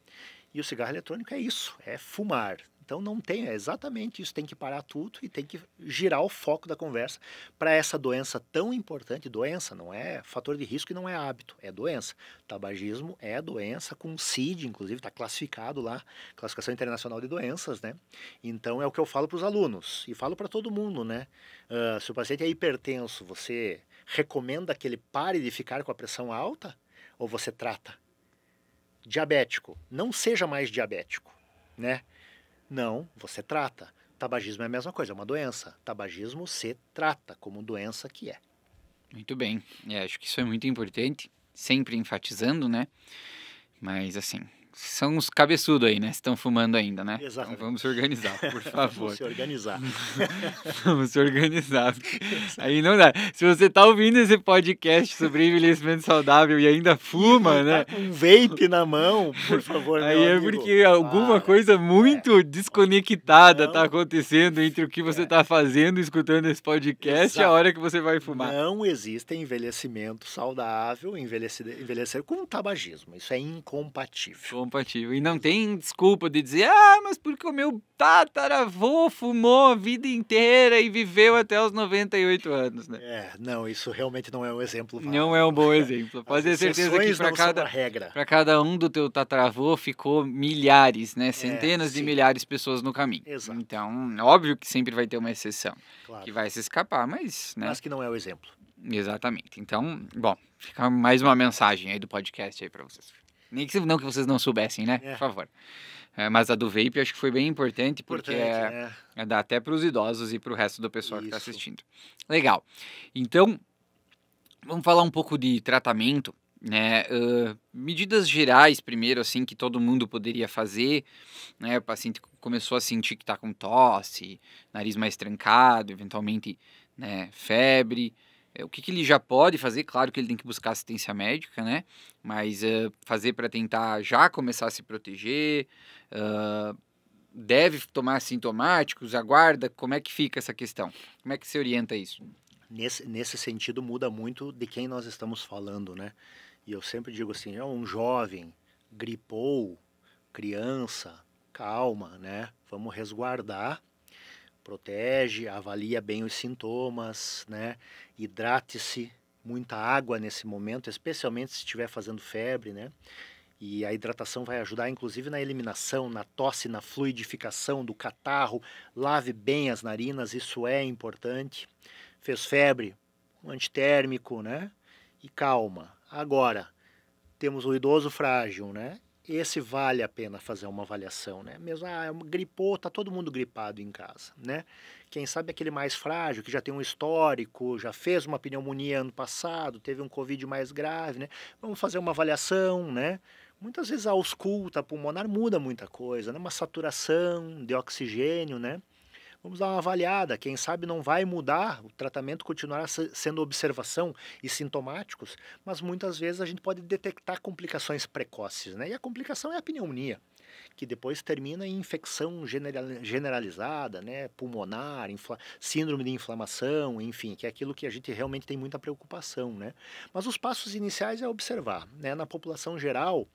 E o cigarro eletrônico é isso, é fumar. Então não tem, é exatamente isso, tem que parar tudo e tem que girar o foco da conversa para essa doença tão importante. Doença não é fator de risco e não é hábito, é doença. Tabagismo é doença com CID, inclusive está classificado lá, Classificação Internacional de Doenças, né? Então é o que eu falo para os alunos e falo para todo mundo, né? Se o paciente é hipertenso, você recomenda que ele pare de ficar com a pressão alta ou você trata? Diabético, não seja mais diabético, né? Não, você trata. Tabagismo é a mesma coisa, é uma doença. Tabagismo se trata como doença que é. Muito bem. Acho que isso é muito importante, sempre enfatizando, né? Mas assim, são os cabeçudos aí, né? Estão fumando ainda, né? Exatamente. Então vamos se organizar, por favor. Vamos se organizar. Vamos se organizar. Aí não dá. Se você tá ouvindo esse podcast sobre envelhecimento saudável e ainda fuma, né? Tá com um vape na mão, por favor, Aí meu é amigo. porque alguma coisa muito desconectada tá acontecendo entre o que você tá fazendo, escutando esse podcast e a hora que você vai fumar. Não existe envelhecimento saudável, envelhecer com tabagismo. Isso é incompatível. Compatível. E não tem desculpa de dizer, mas porque o meu tataravô fumou a vida inteira e viveu até os 98 anos, né? Não, isso realmente não é um exemplo válido. Não é um bom exemplo. Pode ter certeza que para cada um do teu tataravô ficou milhares, né? Centenas de milhares de pessoas no caminho. Exato. Então, óbvio que sempre vai ter uma exceção, claro, que vai se escapar, mas... né? Mas que não é o exemplo. Exatamente. Então, bom, fica mais uma mensagem aí do podcast aí para vocês. Nem que não que vocês não soubessem, né? Por favor. Mas a do vape acho que foi bem importante, porque dá até para os idosos e para o resto do pessoal que está assistindo. Legal. Então, vamos falar um pouco de tratamento, né? Medidas gerais primeiro, assim, que todo mundo poderia fazer, né? O paciente começou a sentir que está com tosse, nariz mais trancado, eventualmente, né, febre. O que ele já pode fazer? Claro que ele tem que buscar assistência médica, né? Mas fazer para tentar já começar a se proteger, deve tomar sintomáticos, aguarda, como é que fica essa questão? Como é que se orienta isso? Nesse sentido muda muito de quem nós estamos falando, né? E eu sempre digo assim, um jovem gripou, criança, calma, né? Vamos resguardar, protege, avalia bem os sintomas, né? Hidrate-se, muita água nesse momento, especialmente se estiver fazendo febre, né? E a hidratação vai ajudar inclusive na eliminação, na tosse, na fluidificação do catarro. Lave bem as narinas, isso é importante. Fez febre, um antitérmico, né? E calma. Agora, temos o idoso frágil, né? Esse vale a pena fazer uma avaliação, né? Mesmo, gripou, tá todo mundo gripado em casa, né? Quem sabe aquele mais frágil, que já tem um histórico, já fez uma pneumonia ano passado, teve um Covid mais grave, né? Vamos fazer uma avaliação, né? Muitas vezes a ausculta pulmonar muda muita coisa, né? Uma saturação de oxigênio, né? Vamos dar uma avaliada, quem sabe não vai mudar, o tratamento continuará sendo observação e sintomáticos, mas muitas vezes a gente pode detectar complicações precoces, né? E a complicação é a pneumonia, que depois termina em infecção generalizada, né? Pulmonar, síndrome de inflamação, enfim, que é aquilo que a gente realmente tem muita preocupação, né? Mas os passos iniciais é observar, né? Na população geral,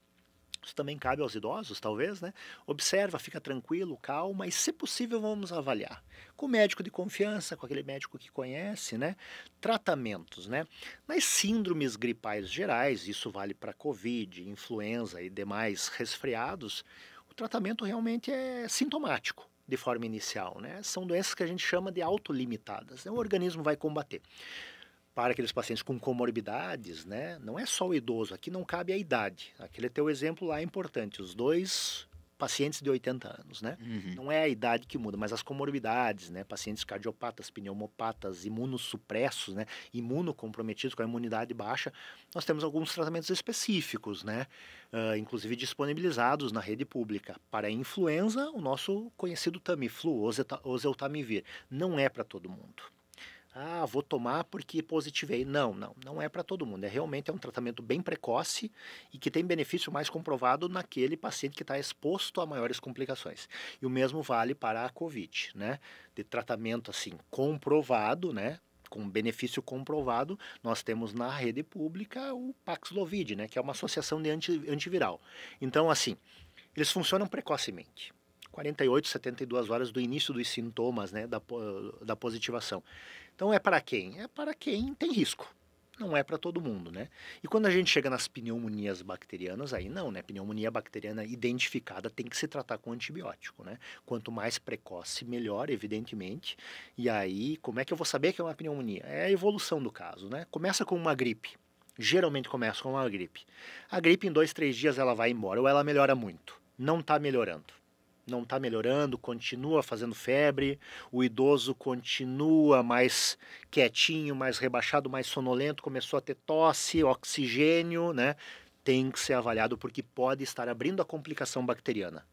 isso também cabe aos idosos, talvez, né? Observa, fica tranquilo, calma e, se possível, vamos avaliar. Com o médico de confiança, com aquele médico que conhece, né? Tratamentos, né? Nas síndromes gripais gerais, isso vale para Covid, influenza e demais resfriados, o tratamento realmente é sintomático de forma inicial, né? São doenças que a gente chama de autolimitadas, né? O organismo vai combater. Para aqueles pacientes com comorbidades, né? Não é só o idoso, aqui não cabe a idade. Aquele teu exemplo lá é importante, os dois pacientes de 80 anos, né? Não é a idade que muda, mas as comorbidades, né? Pacientes cardiopatas, pneumopatas, imunossupressos, né? Imunocomprometidos com a imunidade baixa, nós temos alguns tratamentos específicos, né? Inclusive disponibilizados na rede pública. Para a influenza, o nosso conhecido Tamiflu, oseltamivir, não é para todo mundo. Vou tomar porque positivei. Não é para todo mundo. Realmente é um tratamento bem precoce e que tem benefício mais comprovado naquele paciente que está exposto a maiores complicações. E o mesmo vale para a Covid, né? De tratamento assim comprovado, né? Com benefício comprovado, nós temos na rede pública o Paxlovid, né? Que é uma associação de antiviral. Então, assim, eles funcionam precocemente. 48, 72 horas do início dos sintomas, né, da positivação. Então é para quem? É para quem tem risco. Não é para todo mundo, né? E quando a gente chega nas pneumonias bacterianas, aí não, né? Pneumonia bacteriana identificada tem que se tratar com antibiótico, né? Quanto mais precoce, melhor, evidentemente. E aí, como é que eu vou saber que é uma pneumonia? É a evolução do caso, né? Começa com uma gripe. Geralmente começa com uma gripe. A gripe em 2, 3 dias ela vai embora ou ela melhora muito. Não está melhorando. não está melhorando, continua fazendo febre, o idoso continua mais quietinho, mais rebaixado, mais sonolento, começou a ter tosse, oxigênio, né? Tem que ser avaliado porque pode estar abrindo a complicação bacteriana.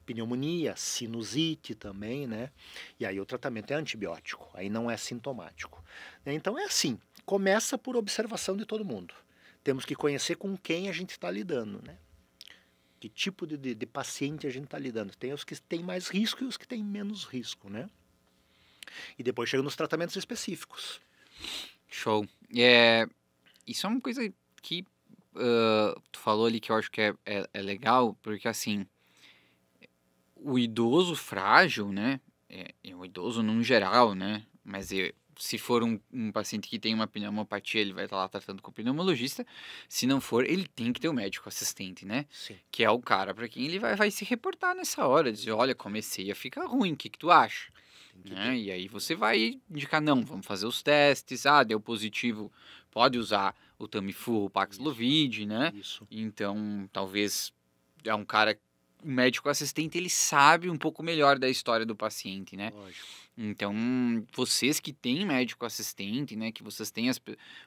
Pneumonia, sinusite também, né? E aí o tratamento é antibiótico, aí não é sintomático. Então é assim, começa por observação de todo mundo. Temos que conhecer com quem a gente está lidando, né? Que tipo de paciente a gente está lidando. Tem os que têm mais risco e os que têm menos risco, né? E depois chega nos tratamentos específicos. Show. Isso é uma coisa que tu falou ali que eu acho que é legal, porque assim, o idoso frágil, né? O idoso num geral, né? Mas se for um paciente que tem uma pneumopatia, ele vai estar lá tratando com o pneumologista. Se não for, ele tem que ter o médico assistente, né? Sim. Que é o cara para quem ele vai se reportar nessa hora. Dizer, olha, comecei a ficar ruim, o que tu acha? Né? E aí você vai indicar, não, vamos fazer os testes. Ah, deu positivo, pode usar o Tamiflu, o Paxlovid, né? Isso. Então, talvez é um cara... O médico assistente, ele sabe um pouco melhor da história do paciente, né? Lógico. Então, vocês que têm médico assistente, né? Que vocês têm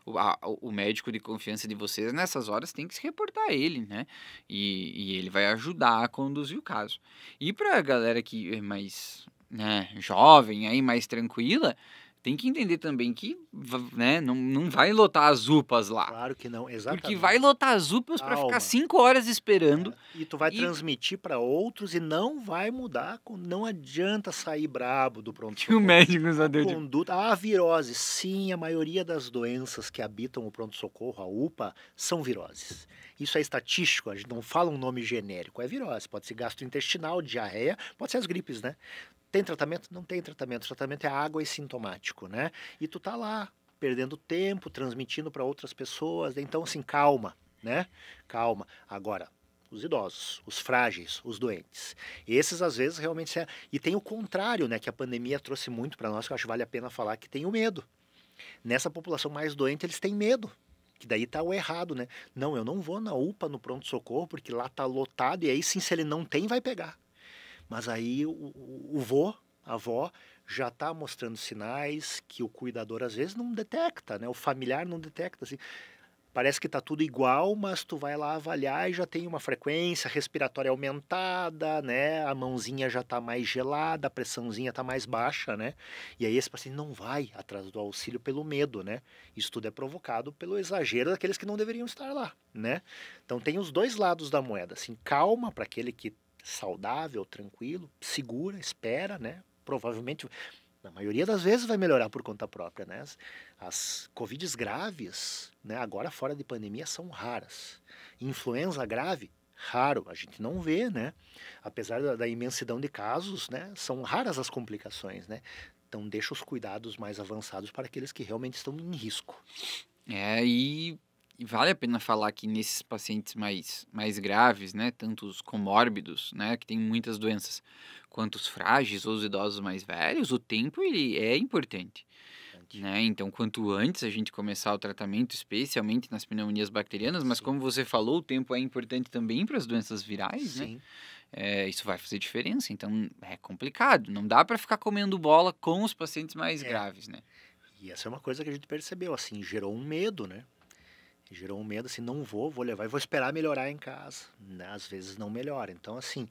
o médico de confiança de vocês, nessas horas tem que se reportar a ele, né? E ele vai ajudar a conduzir o caso. E pra galera que é mais, né, jovem, aí mais tranquila, tem que entender também que, né, não vai lotar as UPAs lá. Claro que não, exatamente. Porque vai lotar as UPAs para ficar Calma. 5 horas esperando. E tu vai transmitir para outros e não vai mudar. Não adianta sair brabo do Que o pronto-socorro. médico só deu de... Conduta. A virose, sim, a maioria das doenças que habitam o pronto-socorro, a UPA, são viroses. Isso é estatístico, a gente não fala um nome genérico, é virose. Pode ser gastrointestinal, diarreia, pode ser as gripes, né? Tem tratamento? Não tem tratamento. O tratamento é água e sintomático, né? E tu tá lá, perdendo tempo, transmitindo para outras pessoas. Então, assim, calma, né? Calma. Agora, os idosos, os frágeis, os doentes. Esses, às vezes, realmente... E tem o contrário, né? Que a pandemia trouxe muito para nós, que eu acho que vale a pena falar, que tem o medo. Nessa população mais doente, eles têm medo. Que daí tá o errado, né? Não, eu não vou na UPA, no pronto-socorro, porque lá tá lotado, e aí sim, se ele não tem, vai pegar. Mas aí o vô, a avó, já está mostrando sinais que o cuidador às vezes não detecta, né? O familiar não detecta, assim. Parece que está tudo igual, mas tu vai lá avaliar e já tem uma frequência respiratória aumentada, né? A mãozinha já está mais gelada, a pressãozinha está mais baixa, né? E aí esse paciente não vai atrás do auxílio pelo medo, né? Isso tudo é provocado pelo exagero daqueles que não deveriam estar lá, né? Então tem os dois lados da moeda, assim, calma para aquele que saudável, tranquilo, segura, espera, né? Provavelmente, na maioria das vezes, vai melhorar por conta própria, né? As covides graves, né? Agora fora de pandemia, são raras. Influenza grave, raro, a gente não vê, né? Apesar da imensidão de casos, né? São raras as complicações, né? Então deixa os cuidados mais avançados para aqueles que realmente estão em risco. E vale a pena falar que nesses pacientes mais graves, né, tanto os comórbidos, né, que tem muitas doenças, quanto os frágeis ou os idosos mais velhos, o tempo ele é importante, né? Então, quanto antes a gente começar o tratamento, especialmente nas pneumonias bacterianas, mas como você falou, o tempo é importante também para as doenças virais, né? Sim. Isso vai fazer diferença, então é complicado, não dá para ficar comendo bola com os pacientes mais graves, né? E essa é uma coisa que a gente percebeu, assim, gerou um medo, né? Gerou um medo, assim, não vou levar e vou esperar melhorar em casa. Né? Às vezes não melhora. Então, assim,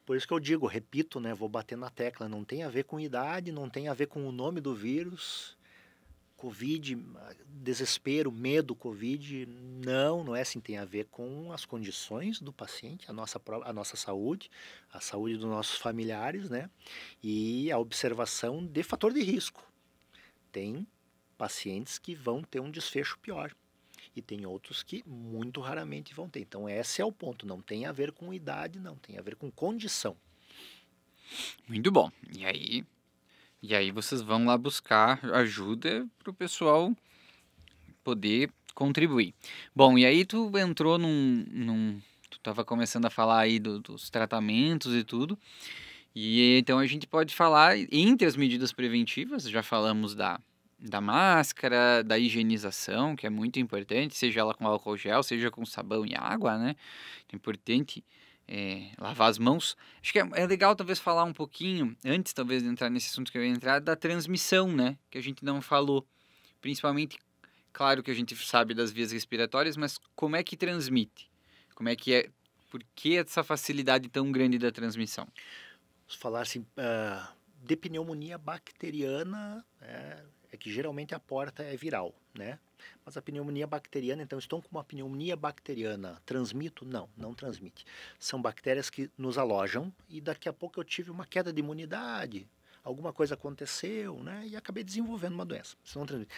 por isso que eu digo, repito, né? Vou bater na tecla, não tem a ver com idade, não tem a ver com o nome do vírus. Covid, desespero, medo, Covid, não é assim, tem a ver com as condições do paciente, a nossa saúde, a saúde dos nossos familiares, né? E a observação de fator de risco. Tem pacientes que vão ter um desfecho pior. E tem outros que muito raramente vão ter. Então, esse é o ponto. Não tem a ver com idade, não. Tem a ver com condição. Muito bom. E aí vocês vão lá buscar ajuda para o pessoal poder contribuir. Bom, e aí tu entrou tu estava começando a falar aí dos tratamentos e tudo. E então a gente pode falar entre as medidas preventivas, já falamos da máscara, da higienização, que é muito importante, seja ela com álcool gel, seja com sabão e água, né? É importante lavar as mãos. Acho que é legal talvez falar um pouquinho, antes talvez de entrar nesse assunto que eu ia entrar, da transmissão, né? Que a gente não falou. Principalmente, claro que a gente sabe das vias respiratórias, mas como é que transmite? Como é que é? Por que essa facilidade tão grande da transmissão? Se falar assim, de pneumonia bacteriana, é que geralmente a porta é viral, né? Mas a pneumonia bacteriana, então, estou com uma pneumonia bacteriana, transmito? Não, não transmite. São bactérias que nos alojam e daqui a pouco eu tive uma queda de imunidade, alguma coisa aconteceu, né? E acabei desenvolvendo uma doença. Isso não transmite.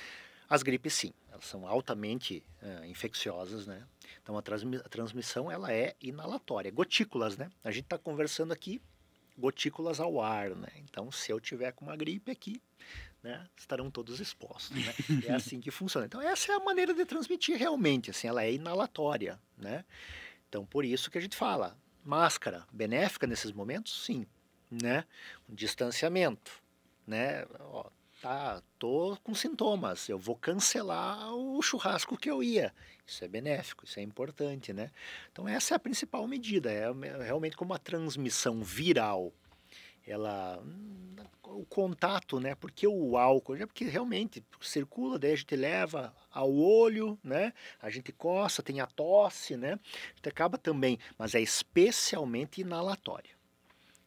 As gripes, sim, elas são altamente infecciosas, né? Então, a transmissão, ela é inalatória, gotículas, né? A gente está conversando aqui, gotículas ao ar, né? Então, se eu tiver com uma gripe aqui, né, estarão todos expostos, né? É assim que funciona. Então, essa é a maneira de transmitir realmente, assim, ela é inalatória, né? Então, por isso que a gente fala, máscara benéfica nesses momentos, sim, né? Um distanciamento, né? Ó, tô com sintomas, eu vou cancelar o churrasco que eu ia. Isso é benéfico, isso é importante, né? Então, essa é a principal medida, realmente como a transmissão viral, o contato, né? Porque o álcool, porque realmente circula, daí a gente leva ao olho, né? A gente coça, tem a tosse, né? A gente acaba também, mas é especialmente inalatório.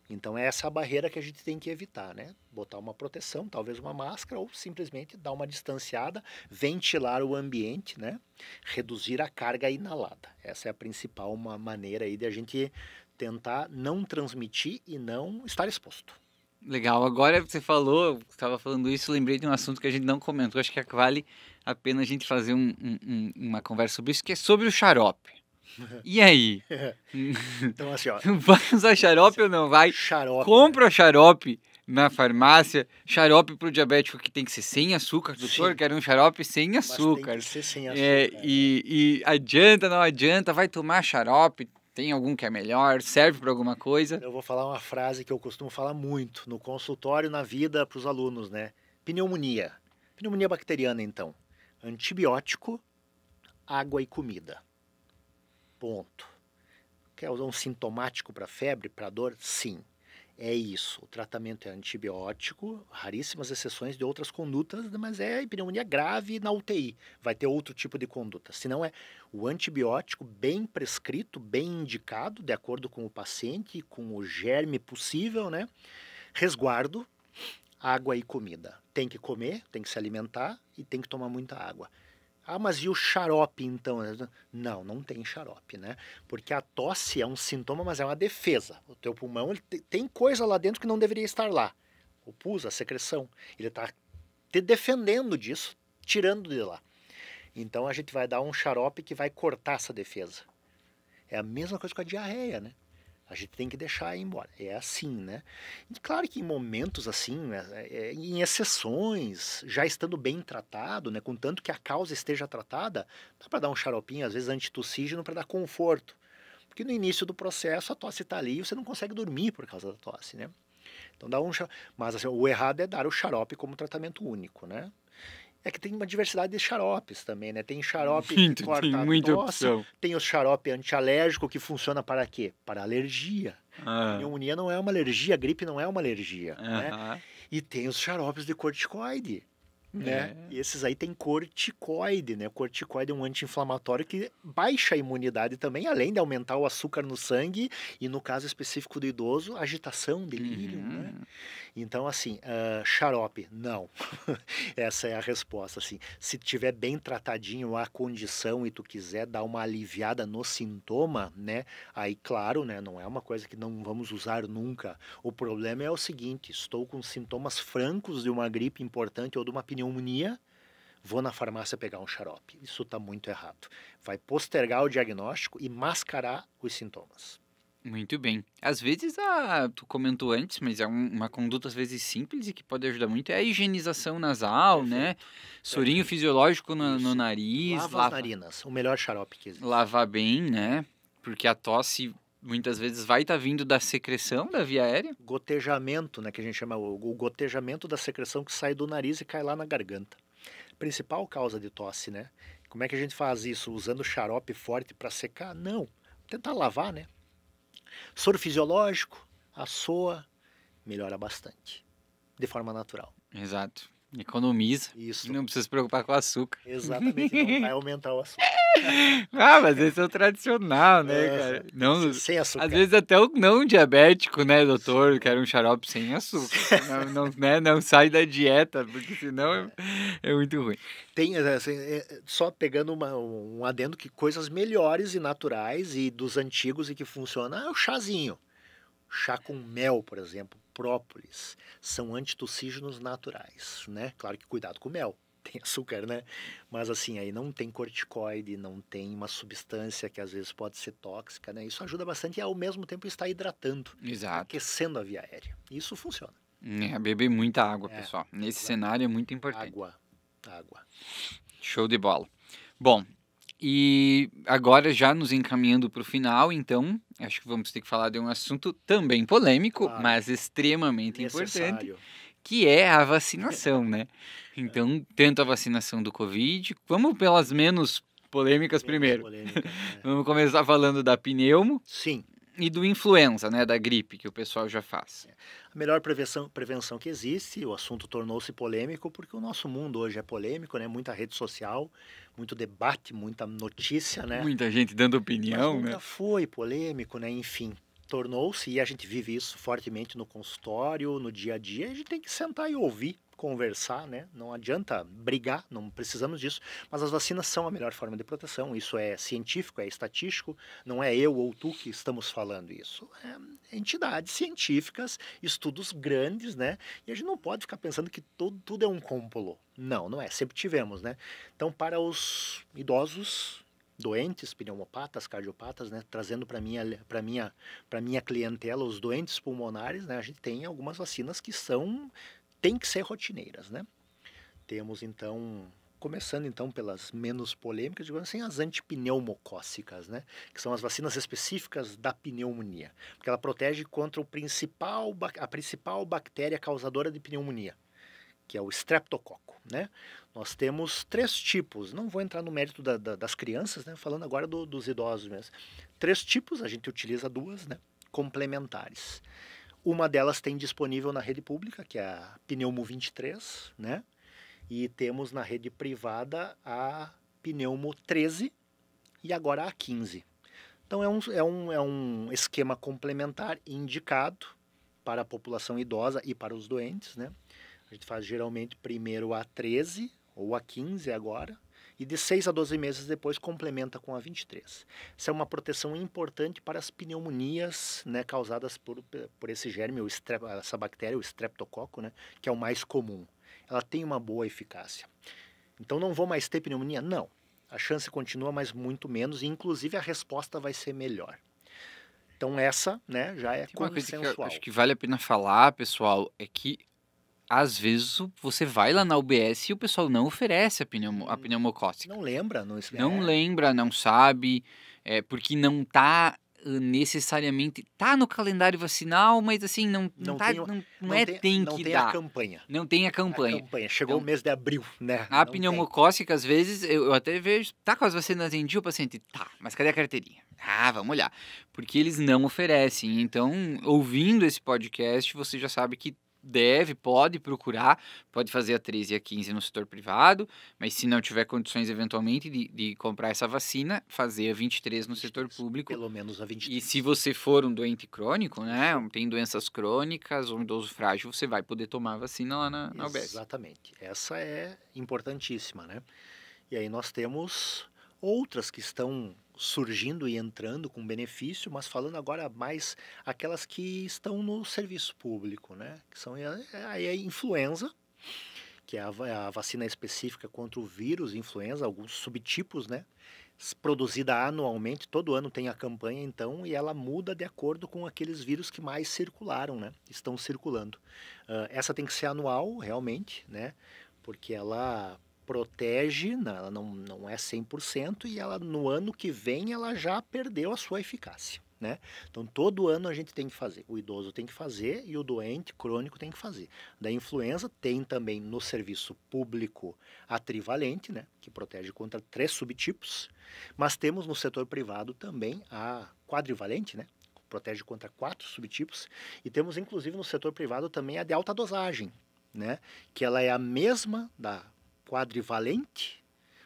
Então é essa a barreira que a gente tem que evitar, né? Botar uma proteção, talvez uma máscara, ou simplesmente dar uma distanciada, ventilar o ambiente, né? Reduzir a carga inalada. Essa é a principal maneira aí de a gente tentar não transmitir e não estar exposto. Legal, agora você falou, estava falando isso, lembrei de um assunto que a gente não comentou, acho que vale a pena a gente fazer uma conversa sobre isso, que é sobre o xarope. E aí? Então, assim, ó. Vai usar xarope ou não vai? Xarope. Compra xarope na farmácia, xarope pro diabético que tem que ser sem açúcar. Doutor, Sim. quero um xarope sem açúcar. Mas tem que ser sem açúcar. E adianta, não adianta, vai tomar xarope, tem algum que é melhor, serve para alguma coisa? Eu vou falar uma frase que eu costumo falar muito no consultório, na vida, para os alunos, né? Pneumonia. Pneumonia bacteriana, então. Antibiótico, água e comida. Ponto. Quer usar um sintomático para febre, para dor? Sim. É isso. O tratamento é antibiótico, raríssimas exceções de outras condutas, mas é pneumonia grave na UTI. Vai ter outro tipo de conduta. Se não é o antibiótico bem prescrito, bem indicado, de acordo com o paciente, com o germe possível, né? Resguardo, água e comida. Tem que comer, tem que se alimentar e tem que tomar muita água. Ah, mas e o xarope então? Não, não tem xarope, né? Porque a tosse é um sintoma, mas é uma defesa. O teu pulmão tem coisa lá dentro que não deveria estar lá. O pus, a secreção. Ele está te defendendo disso, tirando de lá. Então a gente vai dar um xarope que vai cortar essa defesa. É a mesma coisa com a diarreia, né? A gente tem que deixar ir embora. É assim, né? E claro que em momentos assim, em exceções, já estando bem tratado, né? Contanto que a causa esteja tratada, dá para dar um xaropinho, às vezes antitussígeno, para dar conforto. Porque no início do processo a tosse está ali e você não consegue dormir por causa da tosse, né? Então dá um xarope. Mas assim, o errado é dar o xarope como tratamento único, né? É que tem uma diversidade de xaropes também, né? Tem xarope que corta tem a muita tosse, opção. tem o xarope antialérgico que funciona para quê? Para alergia. Ah. Pneumonia não é uma alergia, a gripe não é uma alergia, né? Aham. E tem os xaropes de corticoide, né? É. E esses aí tem corticoide, né? O corticoide é um anti-inflamatório que baixa a imunidade também, além de aumentar o açúcar no sangue e, no caso específico do idoso, agitação, delírio, né? Então, assim, xarope, não. Essa é a resposta, assim. Se tiver bem tratadinho a condição e tu quiser dar uma aliviada no sintoma, né? Aí, claro, né? Não é uma coisa que não vamos usar nunca. O problema é o seguinte, estou com sintomas francos de uma gripe importante ou de uma pneumonia, vou na farmácia pegar um xarope. Isso está muito errado. Vai postergar o diagnóstico e mascarar os sintomas. Muito bem. Às vezes, tu comentou antes, mas é uma conduta às vezes simples e que pode ajudar muito, é a higienização nasal, né? Sorinho fisiológico no nariz. Lava as narinas, o melhor xarope que existe. Lavar bem, né? Porque a tosse muitas vezes vai estar vindo da secreção da via aérea. Gotejamento, né, que a gente chama o gotejamento da secreção que sai do nariz e cai lá na garganta. Principal causa de tosse, né? Como é que a gente faz isso? Usando xarope forte para secar? Não. Tentar lavar, né? Soro fisiológico, a SOA, melhora bastante, de forma natural. Exato. Economiza. Isso, Não precisa se preocupar com açúcar. exatamente, não vai aumentar o açúcar. Ah, mas esse é o tradicional, né, Aham, cara? tem que ser Não, sem às açúcar. vezes até o não diabético, né, doutor, Sim. quer um xarope sem açúcar. Não, né, não sai da dieta, porque senão é muito ruim. Tem, assim, só pegando um adendo que coisas melhores e naturais e dos antigos e que funciona é o chazinho. Chá com mel, por exemplo, própolis, são antitussígenos naturais, né? Claro que cuidado com o mel, tem açúcar, né? Mas assim, aí não tem corticoide, não tem uma substância que às vezes pode ser tóxica, né? Isso ajuda bastante e ao mesmo tempo está hidratando, Exato. aquecendo a via aérea. Isso funciona. Beber muita água, É, pessoal. Nesse exato. cenário é muito importante. Água. Show de bola. Bom, e agora já nos encaminhando para o final, então, acho que vamos ter que falar de um assunto também polêmico, Claro, mas extremamente importante, necessário. que é a vacinação, né? Então, tanto a vacinação do Covid, vamos pelas menos polêmicas Menos primeiro. polêmica. É. Vamos começar falando da pneumo Sim, e do influenza, né, da gripe, que o pessoal já faz. a melhor prevenção que existe, o assunto tornou-se polêmico porque o nosso mundo hoje é polêmico, né? Muita rede social, muito debate, muita notícia, né? Muita gente dando Mas opinião, nunca né? foi polêmico, né? Enfim, tornou-se e a gente vive isso fortemente no consultório, no dia a dia. A gente tem que sentar e ouvir, conversar, né? Não adianta brigar, não precisamos disso. Mas as vacinas são a melhor forma de proteção. Isso é científico, é estatístico. Não é eu ou tu que estamos falando isso. É entidades científicas, estudos grandes, né? E a gente não pode ficar pensando que tudo é um complô. Não, não é. Sempre tivemos, né? Então, para os idosos doentes, pneumopatas, cardiopatas, né, trazendo para minha clientela os doentes pulmonares, né, a gente tem algumas vacinas que tem que ser rotineiras, né? Temos então, começando então pelas menos polêmicas, digamos assim, as antipneumocócicas, né, que são as vacinas específicas da pneumonia, porque ela protege contra a principal bactéria causadora de pneumonia, que é o streptococo, né? Nós temos 3 tipos, não vou entrar no mérito das crianças, né? Falando agora dos idosos mesmo. 3 tipos, a gente utiliza 2, né? Complementares. Uma delas tem disponível na rede pública, que é a Pneumo 23, né? E temos na rede privada a Pneumo 13 e agora a 15. Então é um esquema complementar indicado para a população idosa e para os doentes, né? A gente faz geralmente primeiro a 13 ou a 15 agora, e de 6 a 12 meses depois complementa com a 23. Essa é uma proteção importante para as pneumonias, né, causadas por esse germe, essa bactéria, o streptococo, né, que é o mais comum. Ela tem uma boa eficácia. Então não vou mais ter pneumonia? Não. A chance continua, mas muito menos, e inclusive a resposta vai ser melhor. Então essa, né, já é Tem uma coisa que eu consensual. acho que vale a pena falar, pessoal, é que às vezes você vai lá na UBS e o pessoal não oferece a pneumocócica. Não lembra? Não lembra, não sabe, porque não tá necessariamente. Tá no calendário vacinal, mas assim, Não tá, tem, não é tem não que tem a dar. campanha. Não tem a A campanha. campanha. Chegou o Então, mês de abril, né? a Não tem. pneumocócica, às vezes, eu até vejo, tá com as vacinas em dia, o paciente, tá, mas cadê a carteirinha? Ah, vamos olhar. Porque eles não oferecem. Então, ouvindo esse podcast, você já sabe que pode procurar, pode fazer a 13 e a 15 no setor privado, mas se não tiver condições, eventualmente, de comprar essa vacina, fazer a 23 no setor 23, público. Pelo menos a 23. E se você for um doente crônico, né, tem doenças crônicas ou um idoso frágil, você vai poder tomar a vacina lá na UBS. Exatamente. Essa é importantíssima, né? E aí nós temos outras que estão surgindo e entrando com benefício, mas falando agora mais aquelas que estão no serviço público, né? Que são a influenza, que é a vacina específica contra o vírus influenza, alguns subtipos, né? Produzida anualmente, todo ano tem a campanha então, e ela muda de acordo com aqueles vírus que mais circularam, né? Estão circulando. Essa tem que ser anual, realmente, né? Porque ela protege, ela não é 100%, e ela no ano que vem ela já perdeu a sua eficácia, né? Então todo ano a gente tem que fazer, o idoso tem que fazer e o doente crônico tem que fazer. Da influenza tem também no serviço público a trivalente, né, que protege contra 3 subtipos, mas temos no setor privado também a quadrivalente, né, protege contra 4 subtipos, e temos inclusive no setor privado também a de alta dosagem, né? Que ela é a mesma da quadrivalente,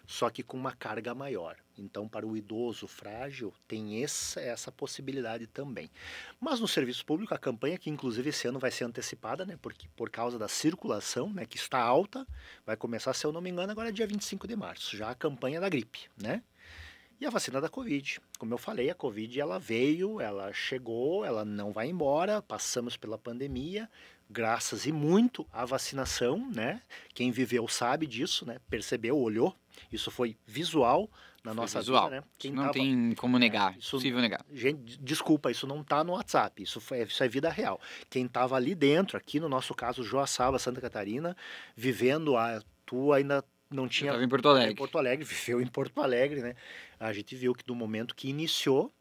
só que com uma carga maior. Então, para o idoso frágil, tem essa possibilidade também. Mas no serviço público, a campanha, que inclusive esse ano vai ser antecipada, né, porque, por causa da circulação, né, que está alta, vai começar, se eu não me engano, agora dia 25 de março, já a campanha da gripe, né? E a vacina da Covid. Como eu falei, a Covid ela veio, ela chegou, ela não vai embora, passamos pela pandemia, graças e muito à vacinação, né? Quem viveu sabe disso, né? Percebeu, olhou, isso foi visual na nossa visual. vida, né? Quem não tem como negar, isso, possível negar. Gente, desculpa, isso não está no WhatsApp, isso é vida real. Quem estava ali dentro, aqui no nosso caso, Joaçaba, Santa Catarina, vivendo tu ainda não tinha... Estava em Porto Alegre. Em Porto Alegre, viveu em Porto Alegre, né? A gente viu que do momento que iniciou,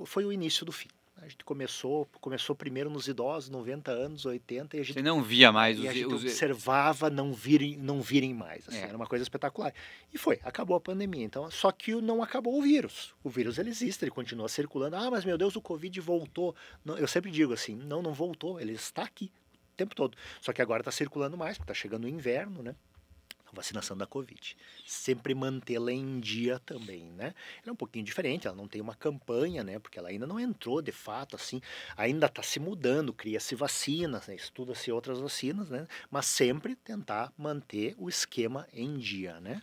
foi o início do fim. A gente começou primeiro nos idosos, 90 anos, 80, e a gente... Você não via mais a gente observava não virem mais, assim, era uma coisa espetacular. E acabou a pandemia, então, só que não acabou o vírus. O vírus, ele existe, ele continua circulando. Ah, mas meu Deus, o Covid voltou. Não, eu sempre digo assim, não voltou, ele está aqui o tempo todo. Só que agora está circulando mais, porque está chegando o inverno, né? A vacinação da Covid. Sempre mantê-la em dia também, né? Ela é um pouquinho diferente, ela não tem uma campanha, né? Porque ela ainda não entrou, de fato, assim, ainda está se mudando, cria-se vacinas, né? Estuda-se outras vacinas, né? Mas sempre tentar manter o esquema em dia, né?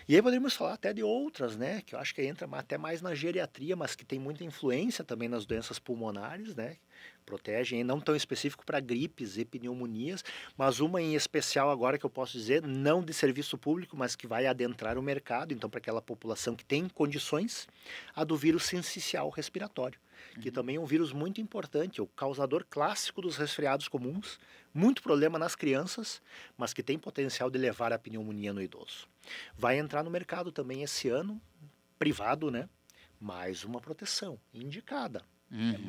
E aí poderíamos falar até de outras, né? Que eu acho que entra até mais na geriatria, mas que tem muita influência também nas doenças pulmonares, né? Protegem, não tão específico para gripes e pneumonias, mas uma em especial agora que eu posso dizer, não de serviço público, mas que vai adentrar o mercado, então para aquela população que tem condições, a do vírus sincicial respiratório, que também é um vírus muito importante, o causador clássico dos resfriados comuns, muito problema nas crianças, mas que tem potencial de levar a pneumonia no idoso. Vai entrar no mercado também esse ano, privado, né? Mais uma proteção indicada.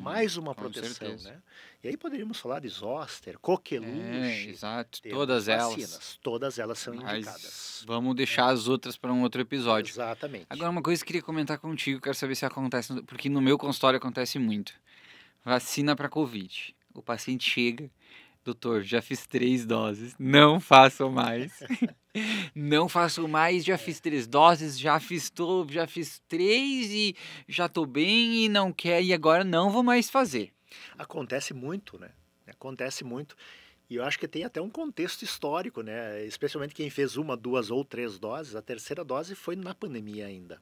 Mais uma proteção, né? E aí poderíamos falar de zoster, coqueluche. Exato, todas elas. Todas elas são indicadas. Vamos deixar as outras para um outro episódio. Exatamente. Agora, uma coisa que eu queria comentar contigo, quero saber se acontece, porque no meu consultório acontece muito. Vacina para Covid. O paciente chega, doutor, já fiz 3 doses, não faço mais. Não faço mais, já fiz 3 doses, já fiz 3 e já tô bem e não quero, e agora não vou mais fazer. Acontece muito, né? Acontece muito. E eu acho que tem até um contexto histórico, né? Especialmente quem fez 1, 2 ou 3 doses, a terceira dose foi na pandemia ainda.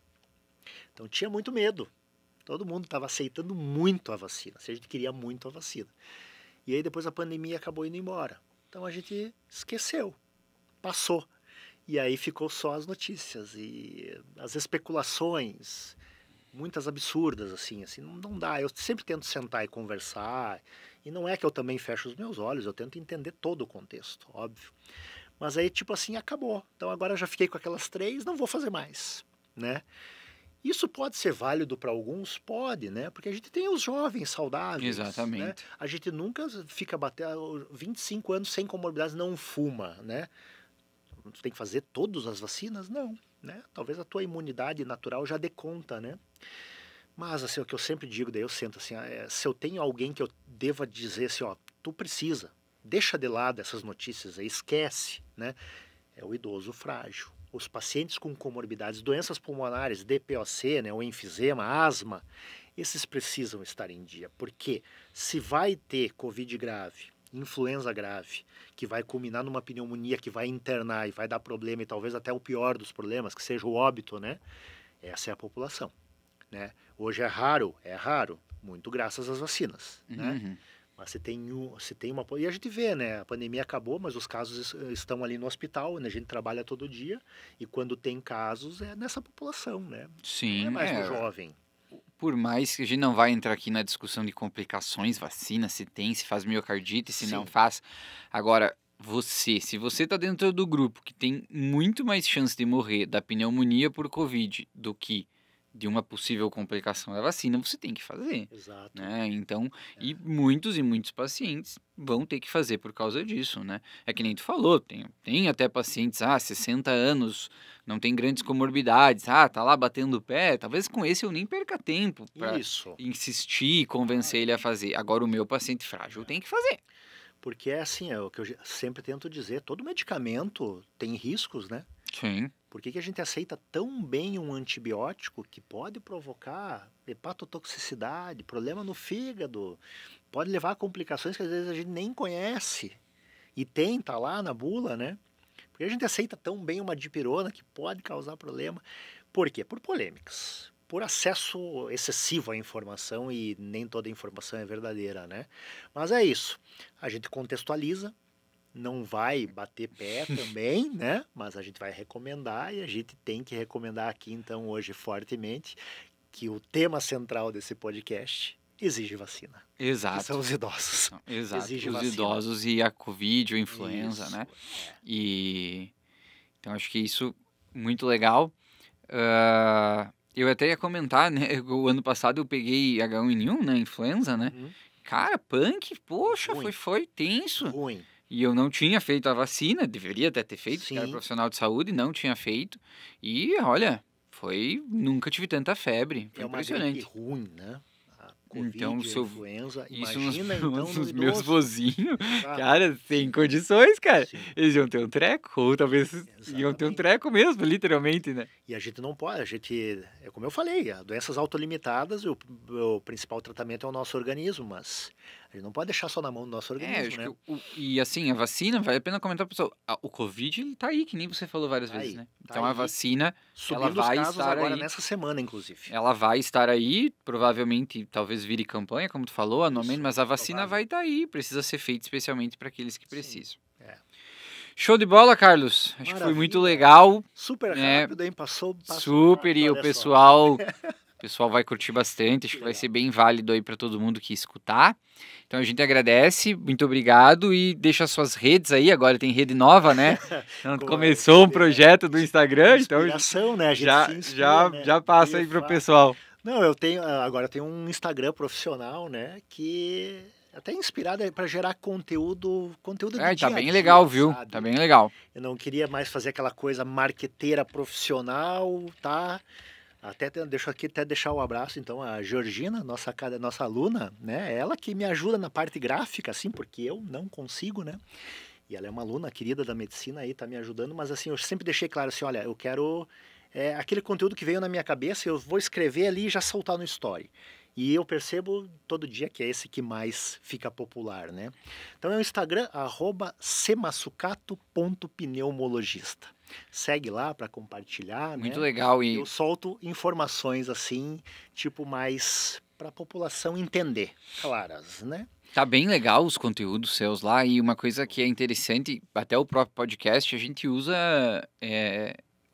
Então tinha muito medo. Todo mundo estava aceitando muito a vacina, a gente queria muito a vacina. E aí depois a pandemia acabou indo embora. Então a gente esqueceu, passou. E aí ficou só as notícias e as especulações, muitas absurdas, assim, não dá. Eu sempre tento sentar e conversar, e não é que eu também fecho os meus olhos, eu tento entender todo o contexto, óbvio. Mas aí, tipo assim, acabou. Então agora eu já fiquei com aquelas 3, não vou fazer mais, né? Isso pode ser válido para alguns? Pode, né? Porque a gente tem os jovens saudáveis. Exatamente. Né? A gente nunca fica batendo 25 anos sem comorbidades, não fuma, né? Tu tem que fazer todas as vacinas? Não, né? Talvez a tua imunidade natural já dê conta, né? Mas, assim, o que eu sempre digo, daí eu sento assim, se eu tenho alguém que eu deva dizer assim, ó, tu precisa, deixa de lado essas notícias aí, esquece, né? É o idoso frágil. Os pacientes com comorbidades, doenças pulmonares, DPOC, né, ou enfisema, asma, esses precisam estar em dia. Porque se vai ter Covid grave, influenza grave, que vai culminar numa pneumonia, que vai internar e vai dar problema, e talvez até o pior dos problemas, que seja o óbito, né? Essa é a população, né? Hoje é raro, muito graças às vacinas, né? Mas se tem uma... E a gente vê, né? A pandemia acabou, mas os casos estão ali no hospital, né? A gente trabalha todo dia, e quando tem casos é nessa população, né? Sim, não é mais no jovem. Por mais que a gente não vai entrar aqui na discussão de complicações, vacina, se tem, se faz miocardite, se não faz. Agora, se você está dentro do grupo que tem muito mais chance de morrer da pneumonia por Covid do que de uma possível complicação da vacina, você tem que fazer. Exato. Né? Então, e muitos pacientes vão ter que fazer por causa disso, né? É que nem tu falou, tem até pacientes, 60 anos, não tem grandes comorbidades, tá lá batendo o pé, talvez com esse eu nem perca tempo para insistir e convencer ele a fazer. Agora o meu paciente frágil tem que fazer. Porque é assim, é o que eu sempre tento dizer, todo medicamento tem riscos, né? Sim. Por que a gente aceita tão bem um antibiótico que pode provocar hepatotoxicidade, problema no fígado, pode levar a complicações que às vezes a gente nem conhece e tá lá na bula, né? Por que a gente aceita tão bem uma dipirona que pode causar problema? Por quê? Por polêmicas. Por acesso excessivo à informação e nem toda a informação é verdadeira, né? Mas é isso. A gente contextualiza, não vai bater pé também, né? Mas a gente vai recomendar e a gente tem que recomendar aqui, então, hoje, fortemente, que o tema central desse podcast exige vacina. Exato. Que são os idosos. Exato. Exige os vacina. Idosos e a Covid ou influenza, isso, né? E então, acho que isso muito legal. Eu até ia comentar, né? O ano passado eu peguei H1N1, né? Influenza, né? Cara, punk, poxa, foi tenso. Ruim. E eu não tinha feito a vacina, deveria até ter feito, porque era profissional de saúde, não tinha feito. E, olha, nunca tive tanta febre, foi impressionante. É uma gripe ruim, né? Covid, então, influenza, isso imagina então nos meus vozinhos, ah, cara, sem condições, cara. Sim. Eles iam ter um treco, ou talvez iam ter um treco mesmo, literalmente, né? E a gente não pode, é como eu falei, doenças autolimitadas, o principal tratamento é o nosso organismo, mas a gente não pode deixar só na mão do nosso organismo, né? E assim, a vacina, vale a pena comentar pro pessoal, o Covid, ele tá aí, que nem você falou várias vezes, né? Então a vacina, ela vai estar agora aí. Nessa semana, inclusive. Ela vai estar aí, provavelmente, talvez vire campanha, como tu falou, anualmente, mas a vacina vai estar aí, precisa ser feita especialmente para aqueles que precisam. Show de bola, Carlos. Acho que foi muito legal. Super rápido, hein? Passou super, rápido, e o pessoal vai curtir bastante. Acho que vai ser bem válido aí para todo mundo que escutar. Então a gente agradece, muito obrigado e deixa as suas redes aí. Agora tem rede nova, né? Então, começou um projeto do Instagram, então né? A gente já passa aí pro pessoal. Não, agora tenho um Instagram profissional, né? Que até inspirado para gerar conteúdo de tá bem legal, viu? Sabe? Tá bem legal. Eu não queria mais fazer aquela coisa marqueteira profissional, tá? Deixa aqui deixar o abraço, então, a Georgina, nossa aluna, né? Ela que me ajuda na parte gráfica, assim, porque eu não consigo, né? E ela é uma aluna querida da medicina aí, tá me ajudando, mas assim, eu sempre deixei claro assim, olha, eu quero aquele conteúdo que veio na minha cabeça, eu vou escrever ali e já soltar no story. E eu percebo todo dia que é esse que mais fica popular, né? Então é o Instagram, @semasucato.pneumologista. Segue lá para compartilhar, muito né? legal. E eu solto informações assim, tipo mais para a população entender, claras, né? Tá bem legal os conteúdos seus lá, e uma coisa que é interessante, até o próprio podcast, a gente usa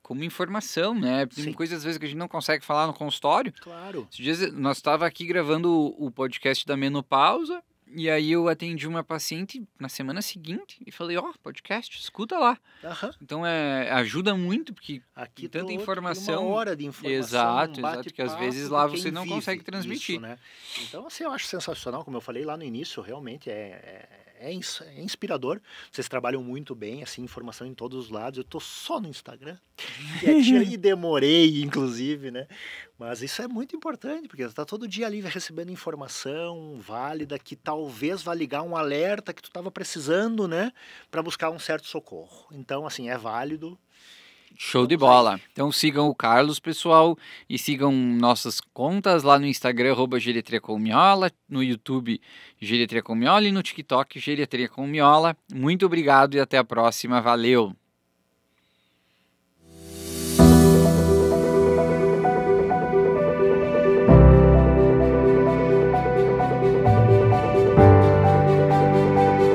como informação, né? Tem coisas às vezes que a gente não consegue falar no consultório. Claro. Esses dias nós estava aqui gravando o podcast da menopausa, e aí eu atendi uma paciente na semana seguinte e falei, podcast, escuta lá. Então ajuda muito, porque aqui tanta informação. Uma hora de informação. Exato, que às vezes lá você não consegue transmitir. Isso, né? Então, assim, eu acho sensacional, como eu falei lá no início, realmente é inspirador. Vocês trabalham muito bem, assim, informação em todos os lados. Eu tô só no Instagram, e demorei, inclusive, né? Mas isso é muito importante, porque você tá todo dia ali recebendo informação válida, que talvez vá ligar um alerta que tu estava precisando, né? Para buscar um certo socorro. Então, assim, é válido. Show de bola. Então sigam o Carlos, pessoal, e sigam nossas contas lá no Instagram, @Geriatria com Miola, no YouTube Geriatria com Miola e no TikTok Geriatria com Miola. Muito obrigado e até a próxima. Valeu!